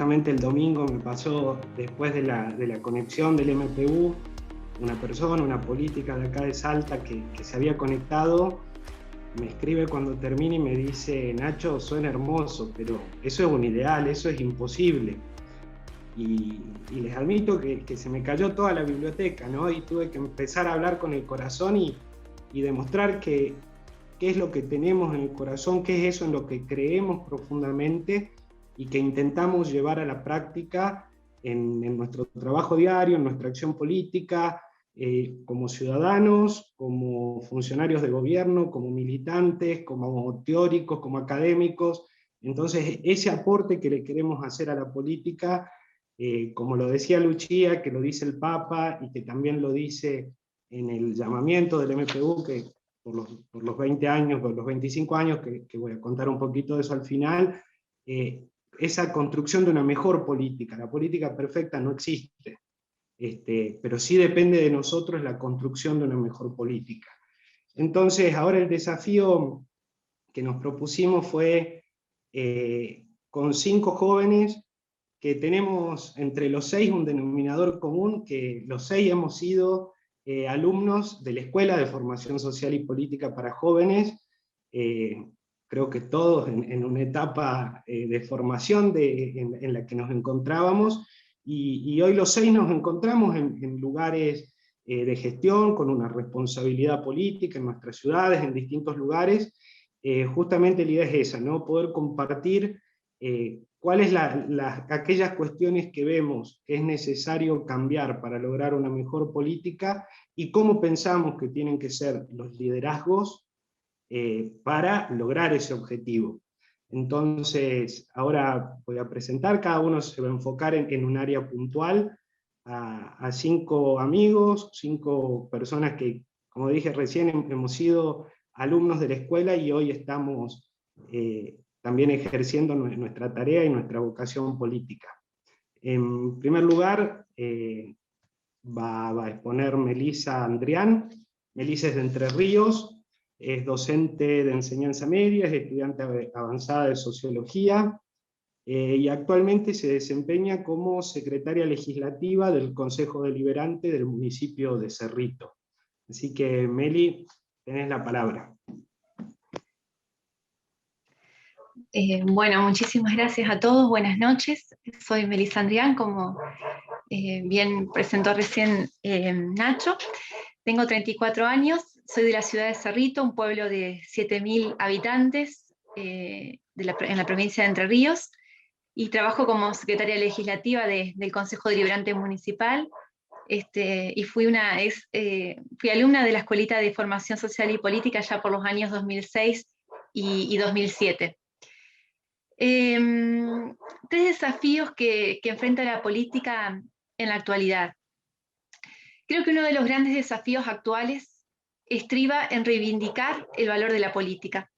justamente el domingo me pasó, después de la conexión del MPU, una persona, una política de acá de Salta que se había conectado, me escribe cuando termina y me dice: Nacho, suena hermoso, pero eso es un ideal, eso es imposible. Y les admito que se me cayó toda la biblioteca, ¿no? Y tuve que empezar a hablar con el corazón y demostrar qué es lo que tenemos en el corazón, qué es eso en lo que creemos profundamente y que intentamos llevar a la práctica en nuestro trabajo diario, en nuestra acción política, como ciudadanos, como funcionarios de gobierno, como militantes, como teóricos, como académicos. Entonces, ese aporte que le queremos hacer a la política, como lo decía Lucia, que lo dice el Papa y que también lo dice en el llamamiento del MPU, que por los 20 años, por los 25 años, que voy a contar un poquito de eso al final, esa construcción de una mejor política. La política perfecta no existe, pero sí depende de nosotros la construcción de una mejor política. Entonces, ahora el desafío que nos propusimos fue, con 5 jóvenes, que tenemos entre los 6 un denominador común, que los 6 hemos sido alumnos de la Escuela de Formación Social y Política para Jóvenes, creo que todos en una etapa de formación en la que nos encontrábamos, y hoy los 6 nos encontramos en lugares de gestión, con una responsabilidad política en nuestras ciudades, en distintos lugares. Justamente la idea es esa, ¿no? Poder compartir cuáles aquellas cuestiones que vemos que es necesario cambiar para lograr una mejor política y cómo pensamos que tienen que ser los liderazgos para lograr ese objetivo. Entonces, ahora voy a presentar, cada uno se va a enfocar en un área puntual, a 5 amigos, 5 personas que, como dije recién, hemos sido alumnos de la escuela y hoy estamos también ejerciendo nuestra tarea y nuestra vocación política. En primer lugar, va a exponer Melissa Andrián. Melissa es de Entre Ríos, es docente de enseñanza media, es estudiante avanzada de sociología, y actualmente se desempeña como secretaria legislativa del Consejo Deliberante del municipio de Cerrito. Así que, Meli, tenés la palabra. Bueno, muchísimas gracias a todos, buenas noches. Soy Melissa Andrián, como bien presentó recién Nacho. Tengo 34 años, soy de la ciudad de Cerrito, un pueblo de 7.000 habitantes en la provincia de Entre Ríos, y trabajo como secretaria legislativa del Consejo Deliberante Municipal, y fui alumna de la Escuelita de Formación Social y Política ya por los años 2006 y 2007. 3 desafíos que enfrenta la política en la actualidad. Creo que uno de los grandes desafíos actuales estriba en reivindicar el valor de la política,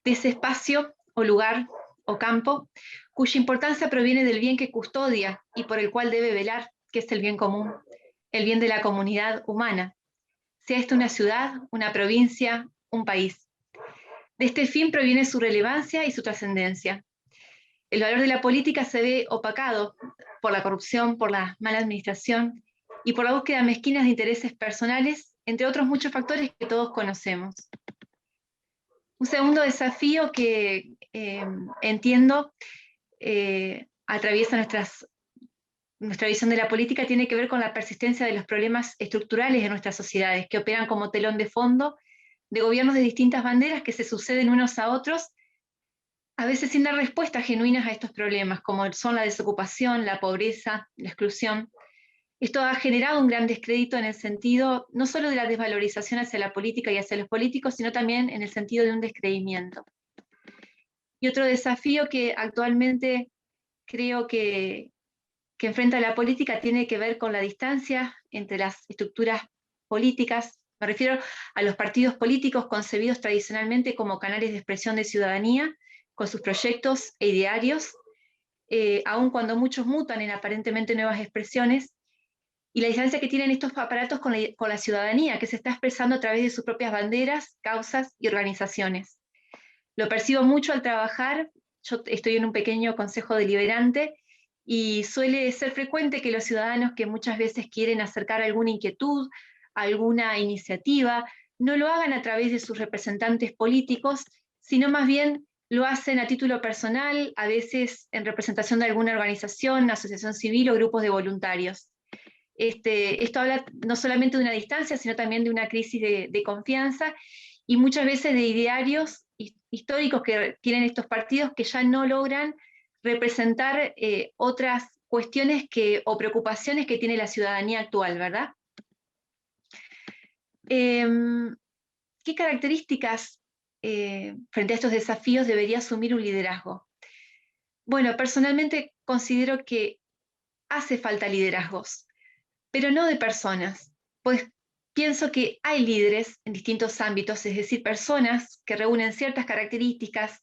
de ese espacio o lugar o campo cuya importancia proviene del bien que custodia y por el cual debe velar, que es el bien común, el bien de la comunidad humana, sea esta una ciudad, una provincia, un país. De este fin proviene su relevancia y su trascendencia. El valor de la política se ve opacado por la corrupción, por la mala administración y por la búsqueda mezquina de intereses personales, entre otros muchos factores que todos conocemos. Un segundo desafío que entiendo atraviesa nuestra visión de la política tiene que ver con la persistencia de los problemas estructurales de nuestras sociedades, que operan como telón de fondo de gobiernos de distintas banderas que se suceden unos a otros, a veces sin dar respuestas genuinas a estos problemas, como son la desocupación, la pobreza, la exclusión. Esto ha generado un gran descrédito en el sentido no solo de la desvalorización hacia la política y hacia los políticos, sino también en el sentido de un descreimiento. Y otro desafío que actualmente creo que enfrenta la política tiene que ver con la distancia entre las estructuras políticas. Me refiero a los partidos políticos concebidos tradicionalmente como canales de expresión de ciudadanía, con sus proyectos e idearios, aun cuando muchos mutan en aparentemente nuevas expresiones, y la distancia que tienen estos aparatos con la ciudadanía, que se está expresando a través de sus propias banderas, causas y organizaciones. Lo percibo mucho al trabajar. Yo estoy en un pequeño consejo deliberante y suele ser frecuente que los ciudadanos que muchas veces quieren acercar alguna inquietud, alguna iniciativa, no lo hagan a través de sus representantes políticos, sino más bien lo hacen a título personal, a veces en representación de alguna organización, asociación civil o grupos de voluntarios. Esto habla no solamente de una distancia, sino también de una crisis de confianza y muchas veces de idearios históricos que tienen estos partidos que ya no logran representar otras cuestiones o preocupaciones que tiene la ciudadanía actual, ¿verdad? ¿Qué características frente a estos desafíos debería asumir un liderazgo? Bueno, personalmente considero que hace falta liderazgos, pero no de personas, pues pienso que hay líderes en distintos ámbitos, es decir, personas que reúnen ciertas características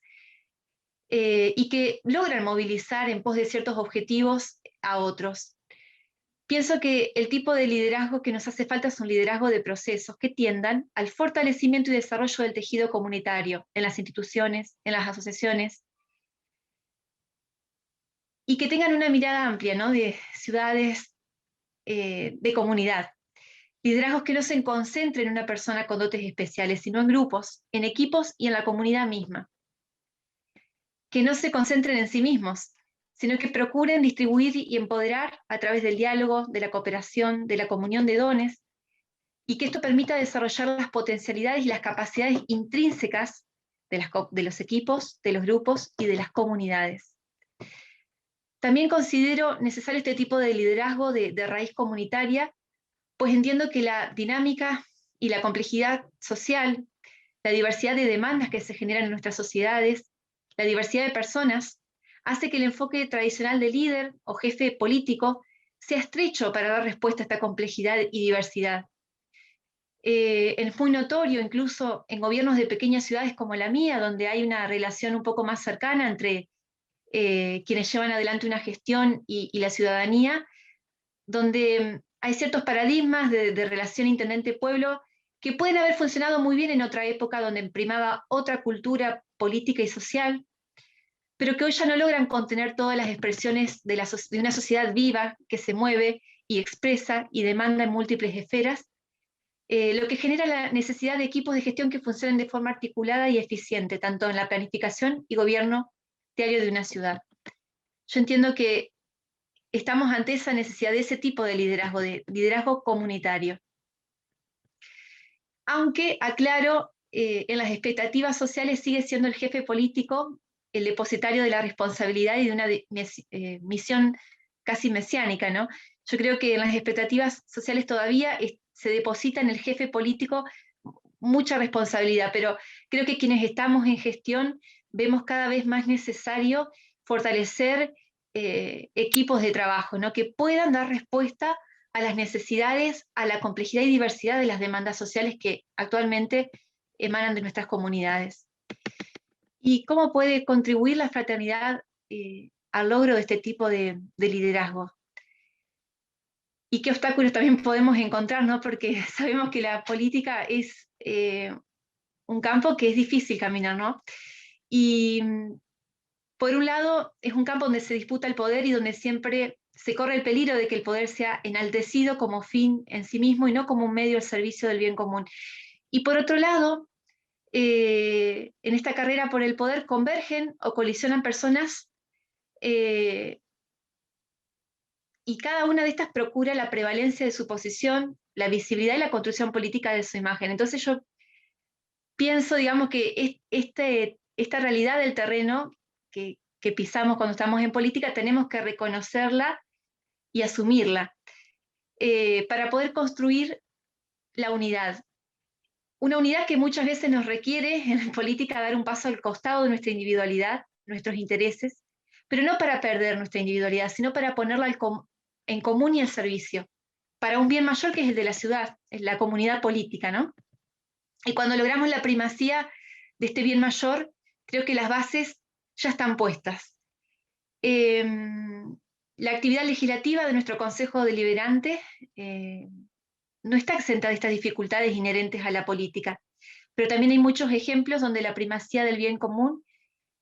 y que logran movilizar en pos de ciertos objetivos a otros. Pienso que el tipo de liderazgo que nos hace falta es un liderazgo de procesos que tiendan al fortalecimiento y desarrollo del tejido comunitario en las instituciones, en las asociaciones, y que tengan una mirada amplia, ¿no?, de ciudades, de comunidad. Liderazgos que no se concentren en una persona con dotes especiales, sino en grupos, en equipos y en la comunidad misma. Que no se concentren en sí mismos, sino que procuren distribuir y empoderar a través del diálogo, de la cooperación, de la comunión de dones, y que esto permita desarrollar las potencialidades y las capacidades intrínsecas de los equipos, de los grupos y de las comunidades. También considero necesario este tipo de liderazgo de raíz comunitaria, pues entiendo que la dinámica y la complejidad social, la diversidad de demandas que se generan en nuestras sociedades, la diversidad de personas, hace que el enfoque tradicional de líder o jefe político sea estrecho para dar respuesta a esta complejidad y diversidad. Es muy notorio incluso en gobiernos de pequeñas ciudades como la mía, donde hay una relación un poco más cercana entre quienes llevan adelante una gestión y la ciudadanía, donde hay ciertos paradigmas de relación intendente-pueblo que pueden haber funcionado muy bien en otra época donde primaba otra cultura política y social, pero que hoy ya no logran contener todas las expresiones de una sociedad viva que se mueve y expresa y demanda en múltiples esferas, lo que genera la necesidad de equipos de gestión que funcionen de forma articulada y eficiente, tanto en la planificación y gobierno diario de una ciudad. Yo entiendo que estamos ante esa necesidad de ese tipo de liderazgo comunitario. Aunque, aclaro, en las expectativas sociales sigue siendo el jefe político el depositario de la responsabilidad y de una misión casi mesiánica, ¿no? Yo creo que en las expectativas sociales todavía se deposita en el jefe político mucha responsabilidad, pero creo que quienes estamos en gestión vemos cada vez más necesario fortalecer equipos de trabajo, ¿no?, que puedan dar respuesta a las necesidades, a la complejidad y diversidad de las demandas sociales que actualmente emanan de nuestras comunidades. ¿Y cómo puede contribuir la fraternidad al logro de este tipo de liderazgo? ¿Y qué obstáculos también podemos encontrar, ¿no? Porque sabemos que la política es un campo que es difícil caminar, ¿no? Y por un lado, es un campo donde se disputa el poder y donde siempre se corre el peligro de que el poder sea enaltecido como fin en sí mismo y no como un medio al servicio del bien común. Y por otro lado, en esta carrera por el poder convergen o colisionan personas y cada una de estas procura la prevalencia de su posición, la visibilidad y la construcción política de su imagen. Entonces yo pienso, digamos, que esta realidad del terreno que pisamos cuando estamos en política, tenemos que reconocerla y asumirla para poder construir la unidad. Una unidad que muchas veces nos requiere en política dar un paso al costado de nuestra individualidad, nuestros intereses, pero no para perder nuestra individualidad, sino para ponerla en común y al servicio, para un bien mayor que es el de la ciudad, es la comunidad política, ¿no? Y cuando logramos la primacía de este bien mayor, creo que las bases ya están puestas. La actividad legislativa de nuestro Consejo Deliberante no está exenta de estas dificultades inherentes a la política, pero también hay muchos ejemplos donde la primacía del bien común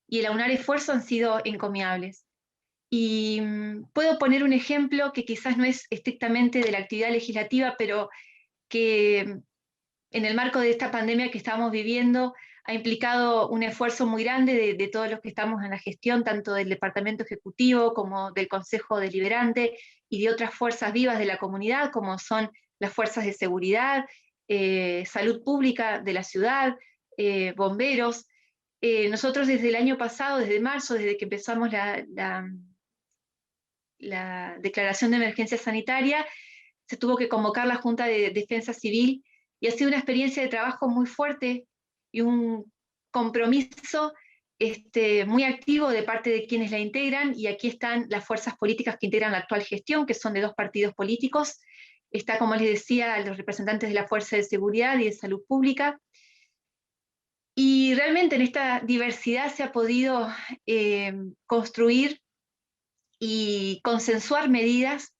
y el aunar esfuerzo han sido encomiables. Y puedo poner un ejemplo que quizás no es estrictamente de la actividad legislativa, pero que en el marco de esta pandemia que estamos viviendo ha implicado un esfuerzo muy grande de todos los que estamos en la gestión, tanto del Departamento Ejecutivo como del Consejo Deliberante y de otras fuerzas vivas de la comunidad, como son las fuerzas de seguridad, salud pública de la ciudad, bomberos. Nosotros desde el año pasado, desde marzo, desde que empezamos la declaración de emergencia sanitaria, se tuvo que convocar la Junta de Defensa Civil y ha sido una experiencia de trabajo muy fuerte y un compromiso muy activo de parte de quienes la integran, y aquí están las fuerzas políticas que integran la actual gestión, que son de 2 partidos políticos. Está, como les decía, los representantes de la Fuerza de Seguridad y de Salud Pública, y realmente en esta diversidad se ha podido construir y consensuar medidas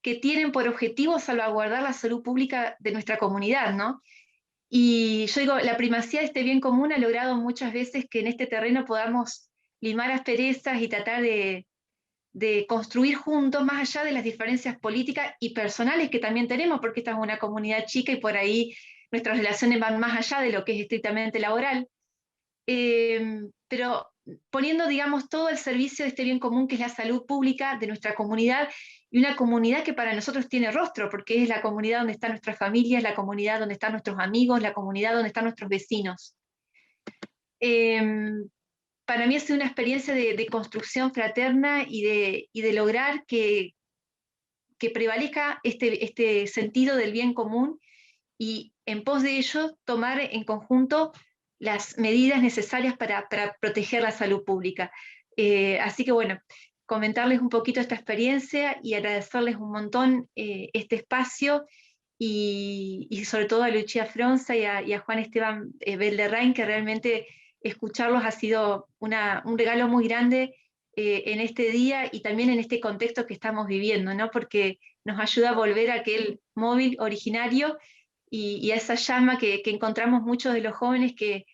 que tienen por objetivo salvaguardar la salud pública de nuestra comunidad, ¿no? Y yo digo, la primacía de este bien común ha logrado muchas veces que en este terreno podamos limar asperezas y tratar de construir juntos, más allá de las diferencias políticas y personales que también tenemos, porque esta es una comunidad chica y por ahí nuestras relaciones van más allá de lo que es estrictamente laboral. Pero poniendo, digamos, todo el servicio de este bien común que es la salud pública de nuestra comunidad, y una comunidad que para nosotros tiene rostro, porque es la comunidad donde están nuestras familias, la comunidad donde están nuestros amigos, la comunidad donde están nuestros vecinos. Para mí ha sido una experiencia de construcción fraterna y de lograr que prevalezca este sentido del bien común, y en pos de ello tomar en conjunto las medidas necesarias para proteger la salud pública. Así que bueno, comentarles un poquito esta experiencia y agradecerles un montón este espacio, y sobre todo a Lucia Fronza y a Juan Esteban Belderrain, que realmente escucharlos ha sido un regalo muy grande en este día y también en este contexto que estamos viviendo, ¿no? Porque nos ayuda a volver a aquel móvil originario y a esa llama que encontramos muchos de los jóvenes que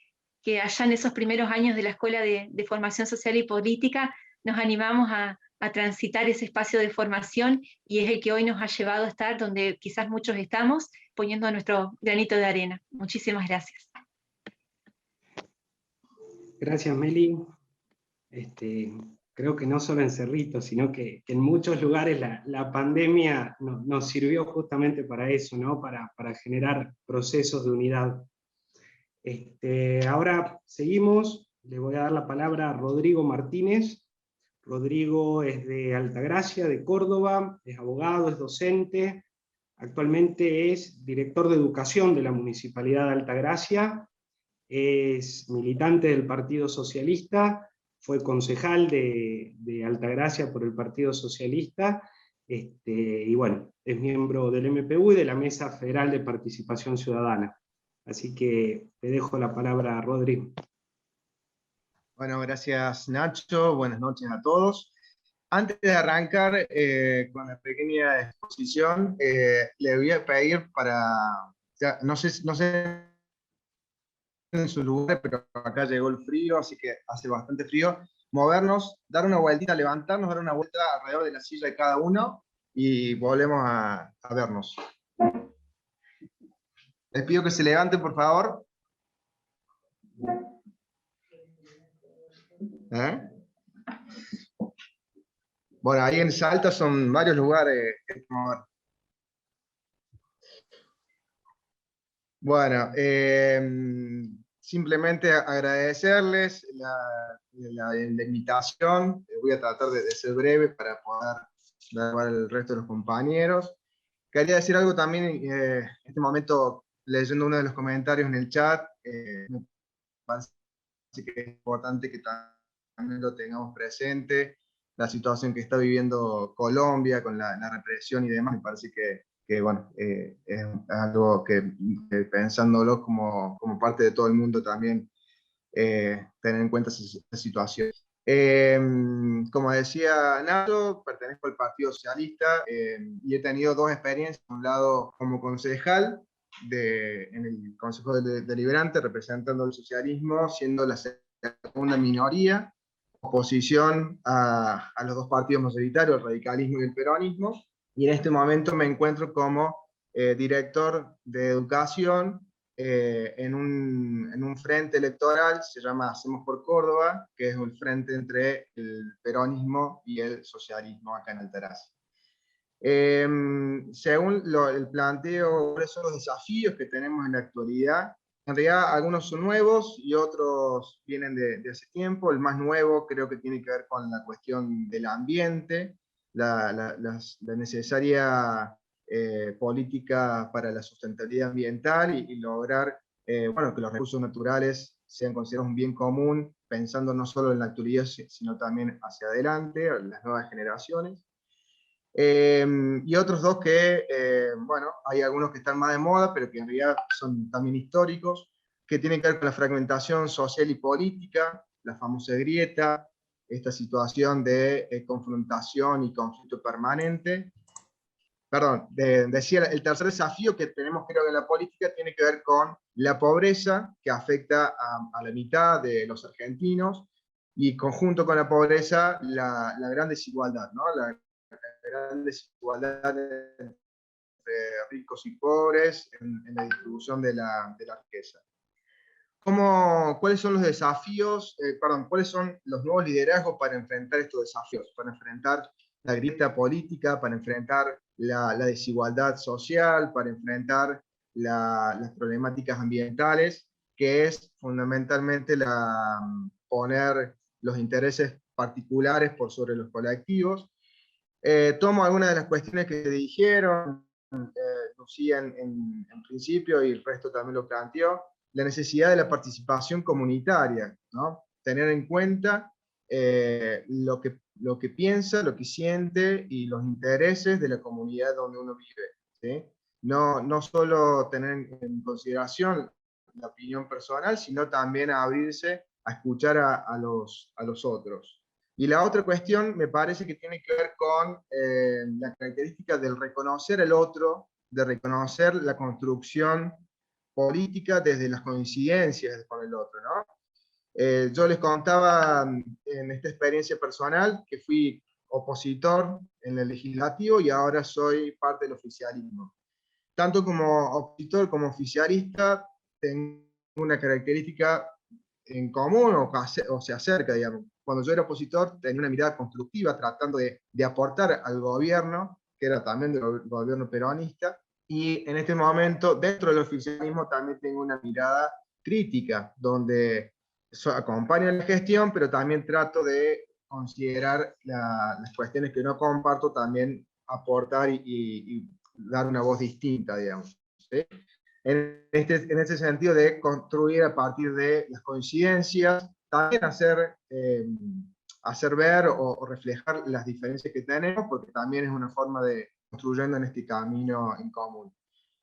allá en esos primeros años de la Escuela de Formación Social y Política nos animamos a transitar ese espacio de formación, y es el que hoy nos ha llevado a estar donde quizás muchos estamos, poniendo nuestro granito de arena. Muchísimas gracias. Gracias, Meli. Creo que no solo en Cerrito, sino que en muchos lugares la pandemia nos sirvió justamente para eso, ¿no? Para generar procesos de unidad. Ahora seguimos, le voy a dar la palabra a Rodrigo Martínez. Rodrigo es de Altagracia, de Córdoba, es abogado, es docente, actualmente es director de educación de la Municipalidad de Altagracia, es militante del Partido Socialista, fue concejal de Altagracia por el Partido Socialista, y bueno, es miembro del MPU y de la Mesa Federal de Participación Ciudadana. Así que te dejo la palabra, Rodrigo. Bueno, gracias Nacho, buenas noches a todos. Antes de arrancar con la pequeña exposición, le voy a pedir no sé en su lugar, pero acá llegó el frío, así que hace bastante frío, movernos, dar una vueltita, levantarnos, dar una vuelta alrededor de la silla de cada uno y volvemos a vernos. Les pido que se levanten, por favor. Bueno, ahí en Salta son varios lugares. Bueno, simplemente agradecerles la invitación. Voy a tratar de ser breve para poder dar al resto de los compañeros. Quería decir algo también en este momento, leyendo uno de los comentarios en el chat. Me parece que es importante que también lo tengamos presente, la situación que está viviendo Colombia con la represión y demás. Me parece que bueno, es algo que pensándolo como parte de todo el mundo también, tener en cuenta esa situación. Como decía Nacho, pertenezco al Partido Socialista y he tenido 2 experiencias. Un lado como concejal en el Consejo Deliberante, representando el socialismo, siendo la segunda minoría, oposición a los dos partidos mayoritarios, el radicalismo y el peronismo, y en este momento me encuentro como director de educación en un frente electoral, se llama Hacemos por Córdoba, que es el frente entre el peronismo y el socialismo acá en Altagracia. Según el planteo, cuáles son los desafíos que tenemos en la actualidad, en realidad algunos son nuevos y otros vienen de hace tiempo. El más nuevo creo que tiene que ver con la cuestión del ambiente, la necesaria política para la sustentabilidad ambiental y lograr bueno, que los recursos naturales sean considerados un bien común, pensando no solo en la actualidad, sino también hacia adelante, en las nuevas generaciones. Y otros dos que, bueno, hay algunos que están más de moda, pero que en realidad son también históricos, que tienen que ver con la fragmentación social y política, la famosa grieta, esta situación de confrontación y conflicto permanente. Perdón, decía, el tercer desafío que tenemos creo que en la política tiene que ver con la pobreza, que afecta a la mitad de los argentinos, y conjunto con la pobreza, la gran desigualdad, ¿no? La gran desigualdad entre ricos y pobres en la distribución de la riqueza. ¿Cuáles son los desafíos, cuáles son los nuevos liderazgos para enfrentar estos desafíos, para enfrentar la grieta política, para enfrentar la desigualdad social, para enfrentar las problemáticas ambientales, que es fundamentalmente poner los intereses particulares por sobre los colectivos? Tomo algunas de las cuestiones que se dijeron, Lucía en principio, y el resto también lo planteó, la necesidad de la participación comunitaria, ¿no? Tener en cuenta lo que piensa, lo que siente y los intereses de la comunidad donde uno vive, ¿sí? No solo tener en consideración la opinión personal, sino también abrirse a escuchar a los otros. Y la otra cuestión me parece que tiene que ver con la característica del reconocer el otro, de reconocer la construcción política desde las coincidencias con el otro, ¿no? Yo les contaba en esta experiencia personal que fui opositor en el legislativo y ahora soy parte del oficialismo. Tanto como opositor como oficialista tengo una característica en común o se acerca, digamos. Cuando yo era opositor tenía una mirada constructiva tratando de aportar al gobierno, que era también del gobierno peronista, y en este momento dentro del oficialismo también tengo una mirada crítica, donde acompaño la gestión, pero también trato de considerar las cuestiones que no comparto, también aportar y dar una voz distinta, digamos, ¿sí? En ese sentido de construir a partir de las coincidencias, también hacer ver o reflejar las diferencias que tenemos, porque también es una forma de construyendo en este camino en común.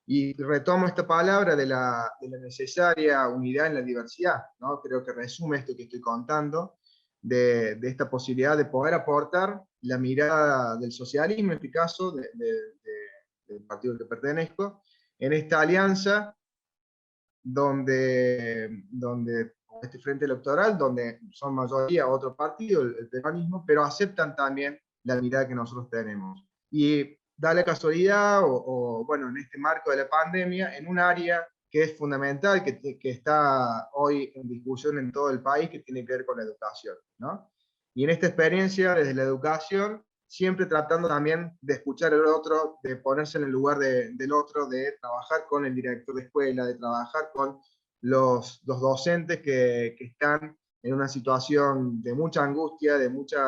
Y retomo esta palabra de la necesaria unidad en la diversidad, ¿no? Creo que resume esto que estoy contando, de esta posibilidad de poder aportar la mirada del socialismo, en este caso, del partido al que pertenezco, en esta alianza donde este frente electoral, donde son mayoría otro partido, el peronismo, pero aceptan también la mirada que nosotros tenemos. Y da la casualidad, bueno, en este marco de la pandemia, en un área que es fundamental, que está hoy en discusión en todo el país, que tiene que ver con la educación, ¿no? Y en esta experiencia, desde la educación, siempre tratando también de escuchar al otro, de ponerse en el lugar del otro, de trabajar con el director de escuela, de trabajar con los docentes que están en una situación de mucha angustia, de mucha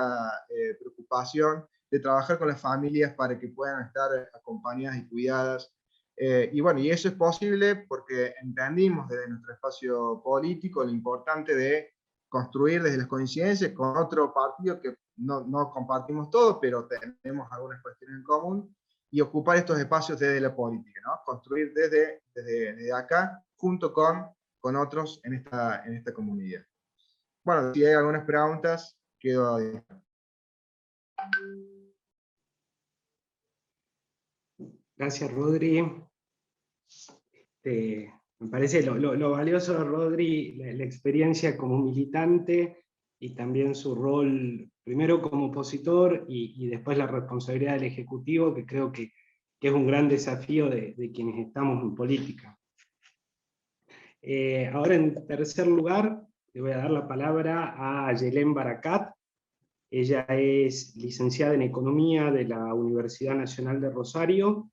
preocupación, de trabajar con las familias para que puedan estar acompañadas y cuidadas. Y bueno, y eso es posible porque entendimos desde nuestro espacio político lo importante de construir desde las coincidencias con otro partido que no compartimos todo, pero tenemos algunas cuestiones en común, y ocupar estos espacios desde la política, ¿no? Construir desde acá, junto con otros en esta comunidad. Bueno, si hay algunas preguntas, quedo ahí. Gracias, Rodri. Me parece lo valioso de Rodri, la experiencia como militante y también su rol, primero como opositor y después la responsabilidad del Ejecutivo, que creo que es un gran desafío de quienes estamos en política. Ahora, en tercer lugar, le voy a dar la palabra a Yelén Barakat. Ella es licenciada en Economía de la Universidad Nacional de Rosario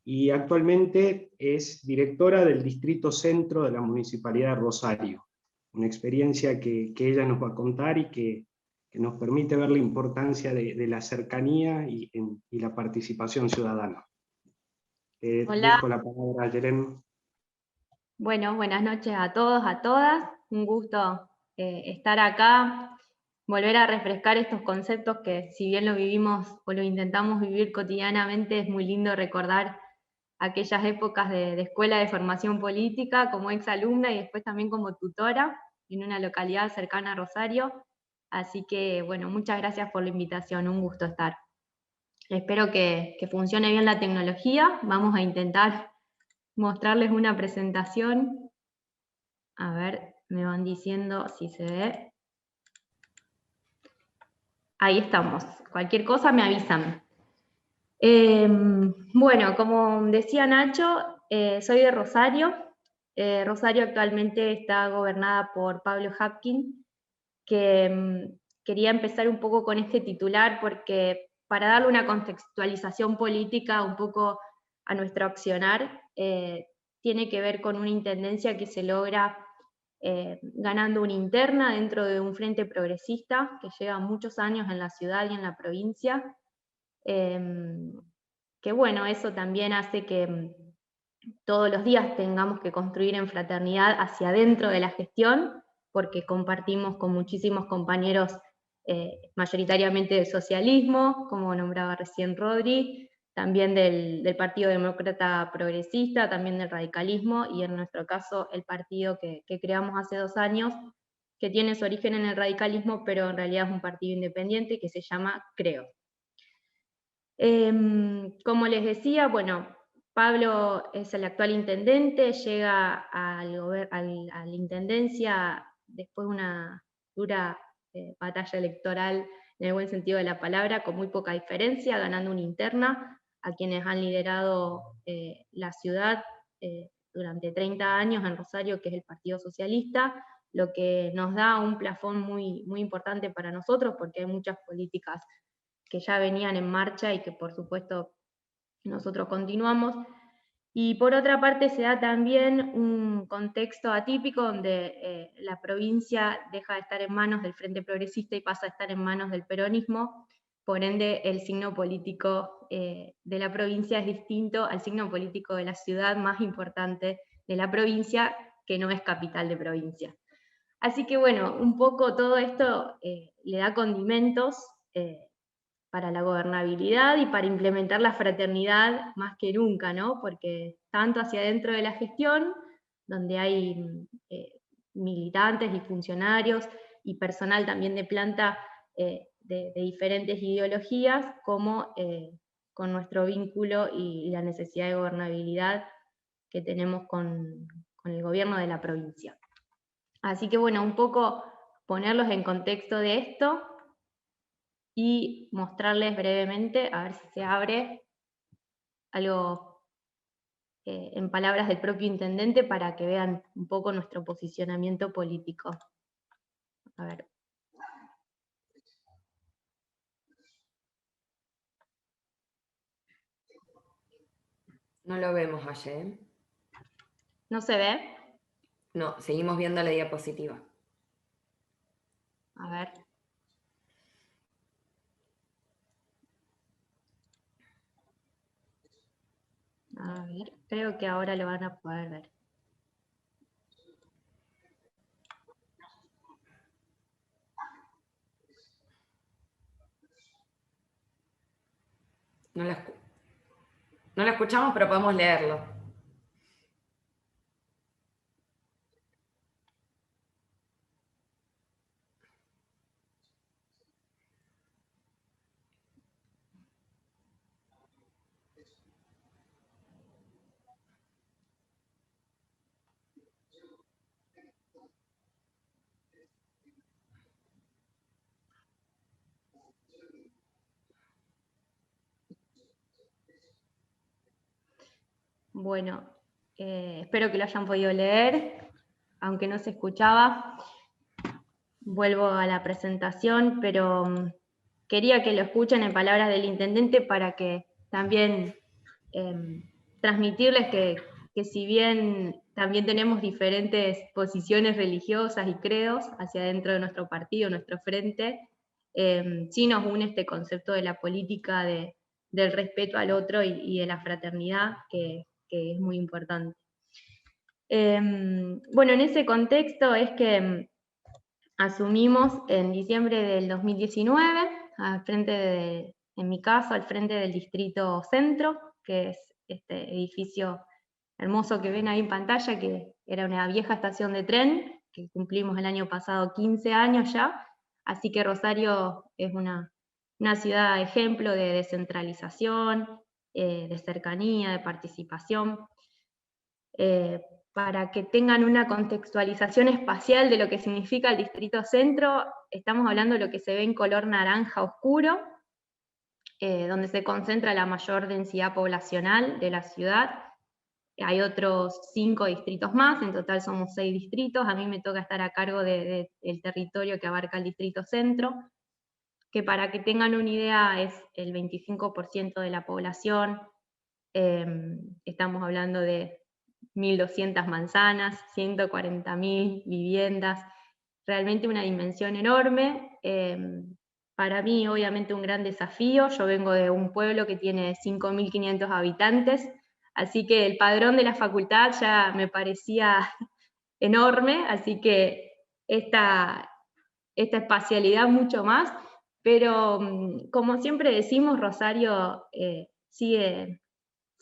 y actualmente es directora del Distrito Centro de la Municipalidad de Rosario. Una experiencia que ella nos va a contar y que nos permite ver la importancia de la cercanía y la participación ciudadana. Hola, Dejo la palabra a Yelén. bueno, buenas noches a todos, a todas. Un gusto estar acá, volver a refrescar estos conceptos que si bien lo vivimos o lo intentamos vivir cotidianamente, es muy lindo recordar aquellas épocas de escuela de formación política como exalumna y después también como tutora en una localidad cercana a Rosario. Así que, bueno, muchas gracias por la invitación, un gusto estar. Espero que funcione bien la tecnología. Vamos a intentar mostrarles una presentación. A ver, me van diciendo si se ve. Ahí estamos. Cualquier cosa me avisan. Bueno, como decía Nacho, soy de Rosario. Rosario actualmente está gobernada por Pablo Hapkin, que quería empezar un poco con este titular porque para darle una contextualización política un poco a nuestro accionar, tiene que ver con una intendencia que se logra ganando una interna dentro de un frente progresista que lleva muchos años en la ciudad y en la provincia, que bueno, eso también hace que todos los días tengamos que construir en fraternidad hacia adentro de la gestión, porque compartimos con muchísimos compañeros mayoritariamente del socialismo, como nombraba recién Rodri, también del Partido Demócrata Progresista, también del radicalismo, y en nuestro caso el partido que creamos hace 2 años, que tiene su origen en el radicalismo, pero en realidad es un partido independiente que se llama Creo. Como les decía, bueno, Pablo es el actual intendente, llega a la intendencia después de una dura batalla electoral en el buen sentido de la palabra, con muy poca diferencia, ganando una interna a quienes han liderado la ciudad durante 30 años en Rosario, que es el Partido Socialista, lo que nos da un plafón muy, muy importante para nosotros, porque hay muchas políticas que ya venían en marcha y que por supuesto nosotros continuamos. Y por otra parte se da también un contexto atípico donde la provincia deja de estar en manos del Frente Progresista y pasa a estar en manos del peronismo, por ende el signo político de la provincia es distinto al signo político de la ciudad más importante de la provincia, que no es capital de provincia. Así que bueno, un poco todo esto le da condimentos para la gobernabilidad y para implementar la fraternidad más que nunca, ¿no? Porque tanto hacia adentro de la gestión, donde hay militantes y funcionarios y personal también de planta de diferentes ideologías, como con nuestro vínculo y la necesidad de gobernabilidad que tenemos con el gobierno de la provincia. Así que bueno, un poco ponerlos en contexto de esto y mostrarles brevemente, a ver si se abre algo en palabras del propio intendente para que vean un poco nuestro posicionamiento político. A ver. No lo vemos ayer. ¿No se ve? No, seguimos viendo la diapositiva. A ver. A ver, creo que ahora lo van a poder ver. No la escuchamos, pero podemos leerlo. Bueno, espero que lo hayan podido leer, aunque no se escuchaba. Vuelvo a la presentación, pero quería que lo escuchen en palabras del intendente para que también transmitirles que si bien también tenemos diferentes posiciones religiosas y credos hacia dentro de nuestro partido, nuestro frente, sí nos une este concepto de la política del respeto al otro y de la fraternidad, que es muy importante. Bueno, en ese contexto es que asumimos en diciembre del 2019, en mi caso, al frente del Distrito Centro, que es este edificio hermoso que ven ahí en pantalla, que era una vieja estación de tren, que cumplimos el año pasado 15 años ya, así que Rosario es una ciudad ejemplo de descentralización, de cercanía, de participación. Para que tengan una contextualización espacial de lo que significa el Distrito Centro, estamos hablando de lo que se ve en color naranja oscuro, donde se concentra la mayor densidad poblacional de la ciudad. Hay otros 5 distritos más, en total somos 6 distritos. A mí me toca estar a cargo del territorio que abarca el Distrito Centro, que para que tengan una idea es el 25% de la población. Estamos hablando de 1.200 manzanas, 140.000 viviendas, realmente una dimensión enorme. Para mí, obviamente, un gran desafío. Yo vengo de un pueblo que tiene 5.500 habitantes, así que el padrón de la facultad ya me parecía enorme, así que esta espacialidad mucho más, pero como siempre decimos, Rosario sigue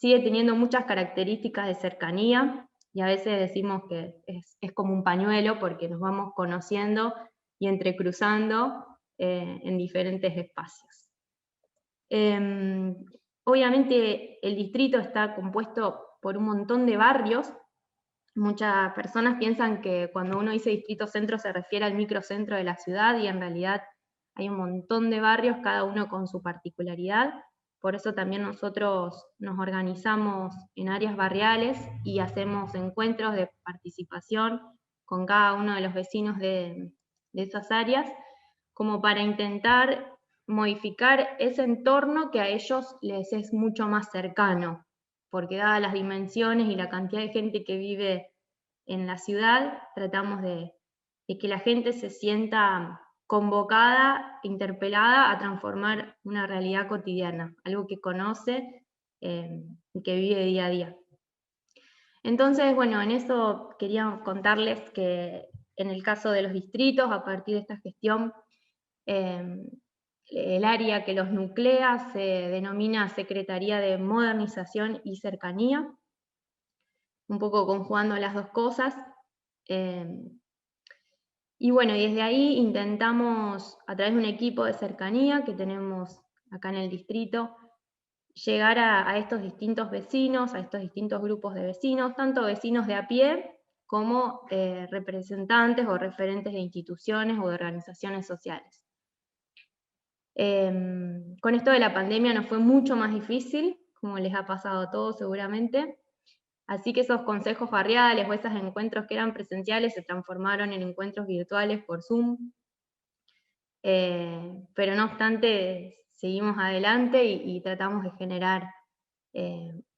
teniendo muchas características de cercanía, y a veces decimos que es como un pañuelo porque nos vamos conociendo y entrecruzando en diferentes espacios. Obviamente el distrito está compuesto por un montón de barrios. Muchas personas piensan que cuando uno dice distrito centro se refiere al microcentro de la ciudad, y en realidad hay un montón de barrios, cada uno con su particularidad. Por eso también nosotros nos organizamos en áreas barriales y hacemos encuentros de participación con cada uno de los vecinos de esas áreas, como para intentar modificar ese entorno que a ellos les es mucho más cercano, porque dadas las dimensiones y la cantidad de gente que vive en la ciudad, tratamos de que la gente se sienta convocada, interpelada a transformar una realidad cotidiana, algo que conoce y que vive día a día. Entonces, bueno, en eso quería contarles que en el caso de los distritos, a partir de esta gestión, el área que los nuclea se denomina Secretaría de Modernización y Cercanía, un poco conjugando las dos cosas. Y bueno, desde ahí intentamos, a través de un equipo de cercanía que tenemos acá en el distrito, llegar a estos distintos vecinos, a estos distintos grupos de vecinos, tanto vecinos de a pie como representantes o referentes de instituciones o de organizaciones sociales. Con esto de la pandemia nos fue mucho más difícil, como les ha pasado a todos seguramente, así que esos consejos barriales o esos encuentros que eran presenciales se transformaron en encuentros virtuales por Zoom, pero no obstante seguimos adelante y tratamos de generar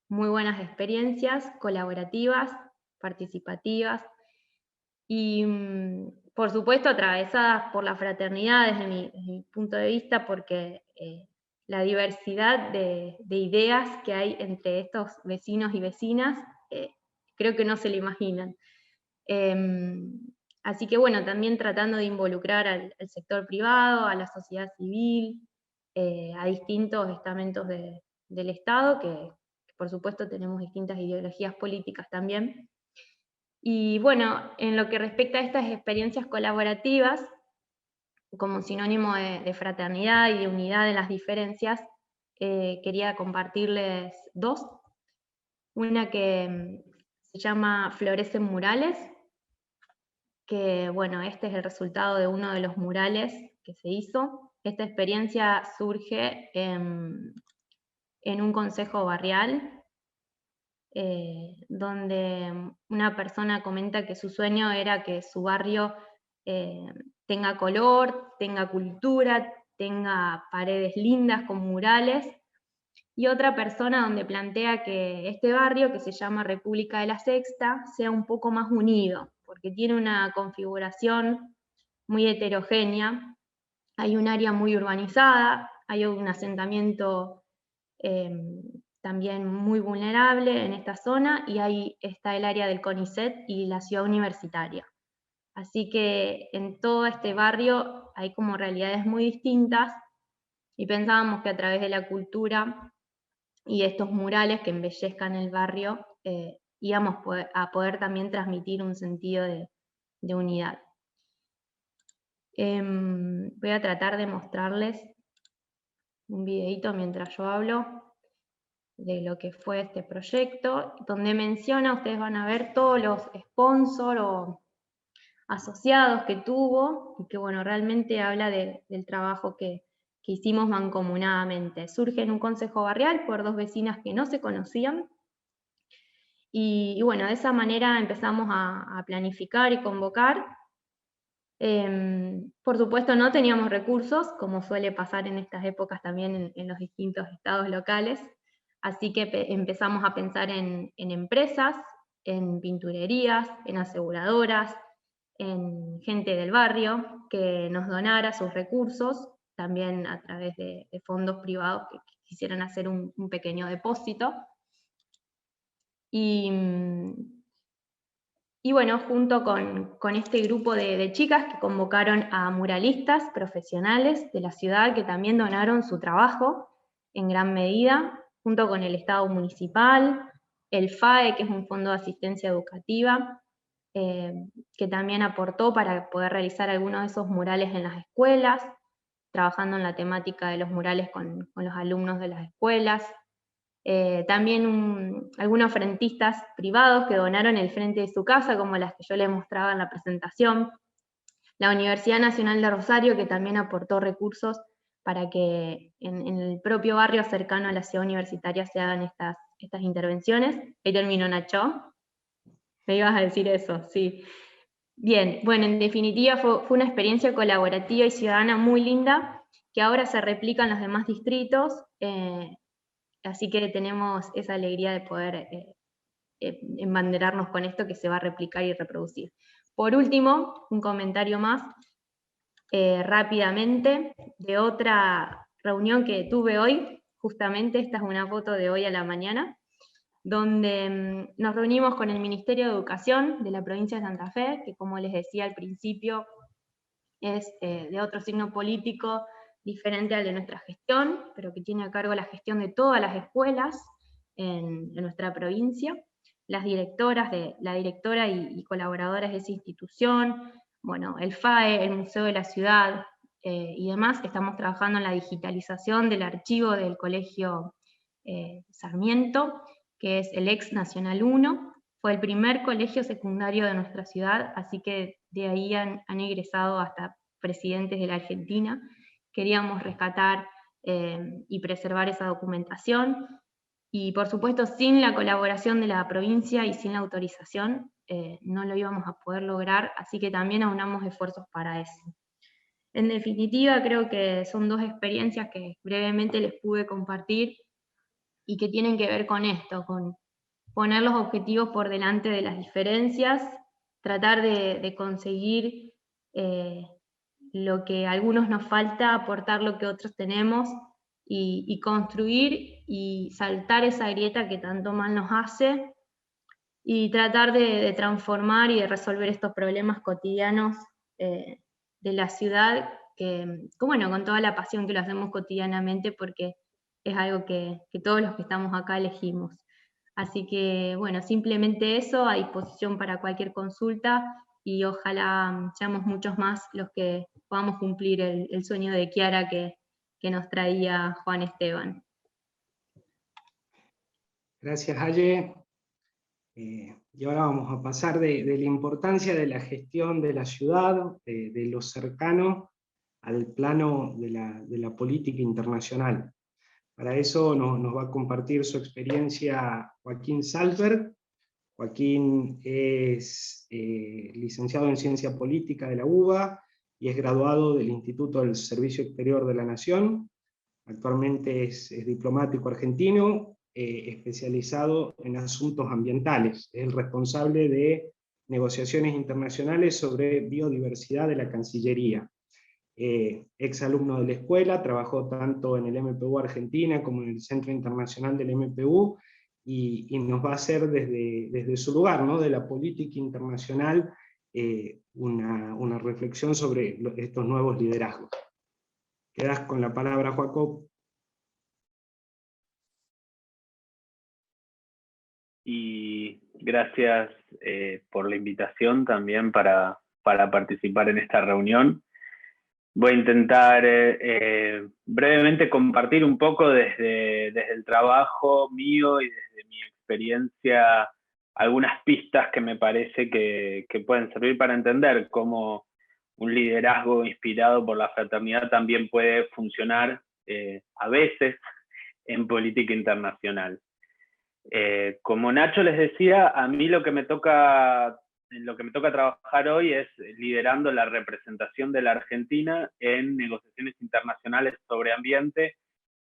muy buenas experiencias colaborativas, participativas, y por supuesto atravesadas por la fraternidad desde mi punto de vista, porque la diversidad de ideas que hay entre estos vecinos y vecinas, creo que no se lo imaginan. Así que bueno, también tratando de involucrar al sector privado, a la sociedad civil, a distintos estamentos del Estado, que por supuesto tenemos distintas ideologías políticas también. Y bueno, en lo que respecta a estas experiencias colaborativas, como sinónimo de fraternidad y de unidad en las diferencias, quería compartirles dos. Una que se llama Florecen Murales, que bueno, este es el resultado de uno de los murales que se hizo. Esta experiencia surge en un consejo barrial, donde una persona comenta que su sueño era que su barrio tenga color, tenga cultura, tenga paredes lindas con murales, y otra persona donde plantea que este barrio, que se llama República de la Sexta, sea un poco más unido, porque tiene una configuración muy heterogénea. Hay un área muy urbanizada, hay un asentamiento también muy vulnerable en esta zona, y ahí está el área del CONICET y la ciudad universitaria. Así que en todo este barrio hay como realidades muy distintas, y pensábamos que a través de la cultura y estos murales que embellezcan el barrio, íbamos a poder también transmitir un sentido de unidad. Voy a tratar de mostrarles un videito mientras yo hablo de lo que fue este proyecto, donde menciona, ustedes van a ver todos los sponsors o asociados que tuvo, y que bueno, realmente habla del trabajo que hicimos mancomunadamente. Surge en un consejo barrial por 2 vecinas que no se conocían, y bueno, de esa manera empezamos a planificar y convocar. Por supuesto no teníamos recursos, como suele pasar en estas épocas también en los distintos estados locales, así que empezamos a pensar en empresas, en pinturerías, en aseguradoras, en gente del barrio que nos donara sus recursos, también a través de fondos privados que quisieran hacer un pequeño depósito. Y bueno, junto con este grupo de chicas que convocaron a muralistas profesionales de la ciudad que también donaron su trabajo en gran medida, junto con el Estado municipal, el FAE, que es un fondo de asistencia educativa, que también aportó para poder realizar algunos de esos murales en las escuelas, trabajando en la temática de los murales con los alumnos de las escuelas. También algunos frentistas privados que donaron el frente de su casa, como las que yo les mostraba en la presentación. La Universidad Nacional de Rosario, que también aportó recursos para que en el propio barrio cercano a la ciudad universitaria se hagan estas intervenciones. Ahí terminó Nacho. Me ibas a decir eso, sí. Bien, bueno, en definitiva fue una experiencia colaborativa y ciudadana muy linda, que ahora se replica en los demás distritos. Así que tenemos esa alegría de poder embanderarnos con esto que se va a replicar y reproducir. Por último, un comentario más rápidamente de otra reunión que tuve hoy. Justamente esta es una foto de hoy a la mañana, donde nos reunimos con el Ministerio de Educación de la provincia de Santa Fe, que como les decía al principio, es de otro signo político diferente al de nuestra gestión, pero que tiene a cargo la gestión de todas las escuelas en nuestra provincia, la directora y colaboradoras de esa institución, bueno, el FAE, el Museo de la Ciudad y demás. Estamos trabajando en la digitalización del archivo del Colegio Sarmiento, que es el ex Nacional 1, fue el primer colegio secundario de nuestra ciudad, así que de ahí han egresado hasta presidentes de la Argentina. Queríamos rescatar y preservar esa documentación, y por supuesto sin la colaboración de la provincia y sin la autorización no lo íbamos a poder lograr, así que también aunamos esfuerzos para eso. En definitiva, creo que son 2 experiencias que brevemente les pude compartir y que tienen que ver con esto, con poner los objetivos por delante de las diferencias, tratar de conseguir lo que a algunos nos falta, aportar lo que otros tenemos, y construir y saltar esa grieta que tanto mal nos hace, y tratar de transformar y de resolver estos problemas cotidianos de la ciudad, que bueno, con toda la pasión que lo hacemos cotidianamente, porque es algo que todos los que estamos acá elegimos. Así que bueno, simplemente eso, a disposición para cualquier consulta, y ojalá seamos muchos más los que podamos cumplir el sueño de Kiara que nos traía Juan Esteban. Gracias, Ale. Y ahora vamos a pasar de la importancia de la gestión de la ciudad, de lo cercano, al plano de la política internacional. Para eso nos va a compartir su experiencia Joaquín Salper. Joaquín es licenciado en Ciencia Política de la UBA y es graduado del Instituto del Servicio Exterior de la Nación. Actualmente es diplomático argentino, especializado en asuntos ambientales. Es el responsable de negociaciones internacionales sobre biodiversidad de la Cancillería. Ex alumno de la escuela, trabajó tanto en el MPU Argentina como en el Centro Internacional del MPU, y nos va a hacer desde su lugar, ¿no?, de la política internacional, una reflexión sobre estos nuevos liderazgos. Quedás con la palabra, Joaco. Y gracias por la invitación también para participar en esta reunión. Voy a intentar brevemente compartir un poco desde el trabajo mío y desde mi experiencia algunas pistas que me parece que pueden servir para entender cómo un liderazgo inspirado por la fraternidad también puede funcionar a veces en política internacional. Como Nacho les decía, a mí lo que me toca trabajar hoy es liderando la representación de la Argentina en negociaciones internacionales sobre ambiente,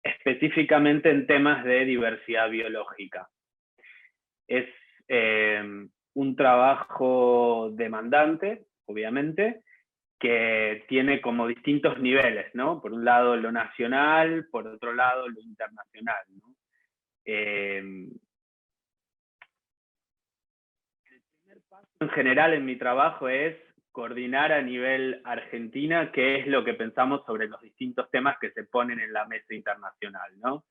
específicamente en temas de diversidad biológica. Es un trabajo demandante, obviamente, que tiene como distintos niveles, ¿no? Por un lado lo nacional, por otro lado lo internacional, ¿no? El primer paso en general en mi trabajo es coordinar a nivel Argentina qué es lo que pensamos sobre los distintos temas que se ponen en la mesa internacional, ¿no?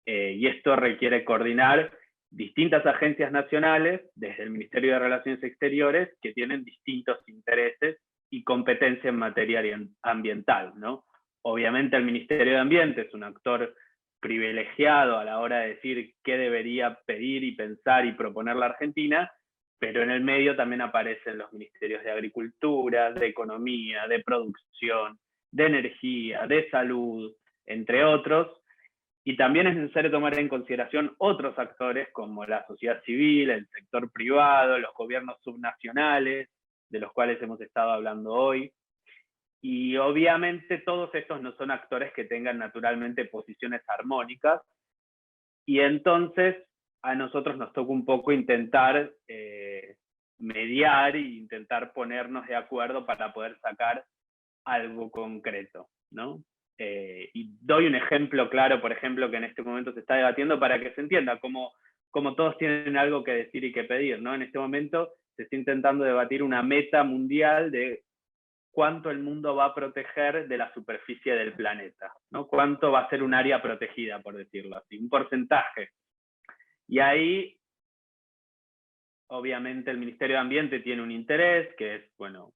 Y esto requiere coordinar distintas agencias nacionales, desde el Ministerio de Relaciones Exteriores, que tienen distintos intereses y competencia en materia ambiental, ¿no? Obviamente el Ministerio de Ambiente es un actor privilegiado a la hora de decir qué debería pedir y pensar y proponer la Argentina, pero en el medio también aparecen los ministerios de Agricultura, de Economía, de Producción, de Energía, de Salud, entre otros, y también es necesario tomar en consideración otros actores como la sociedad civil, el sector privado, los gobiernos subnacionales, de los cuales hemos estado hablando hoy. Y obviamente todos estos no son actores que tengan naturalmente posiciones armónicas, y entonces a nosotros nos toca un poco intentar mediar e intentar ponernos de acuerdo para poder sacar algo concreto, ¿no? Y doy un ejemplo claro, por ejemplo, que en este momento se está debatiendo para que se entienda cómo todos tienen algo que decir y que pedir, ¿no? En este momento se está intentando debatir una meta mundial de cuánto el mundo va a proteger de la superficie del planeta, ¿no? Cuánto va a ser un área protegida, por decirlo así, un porcentaje. Y ahí, obviamente, el Ministerio de Ambiente tiene un interés, que es, bueno,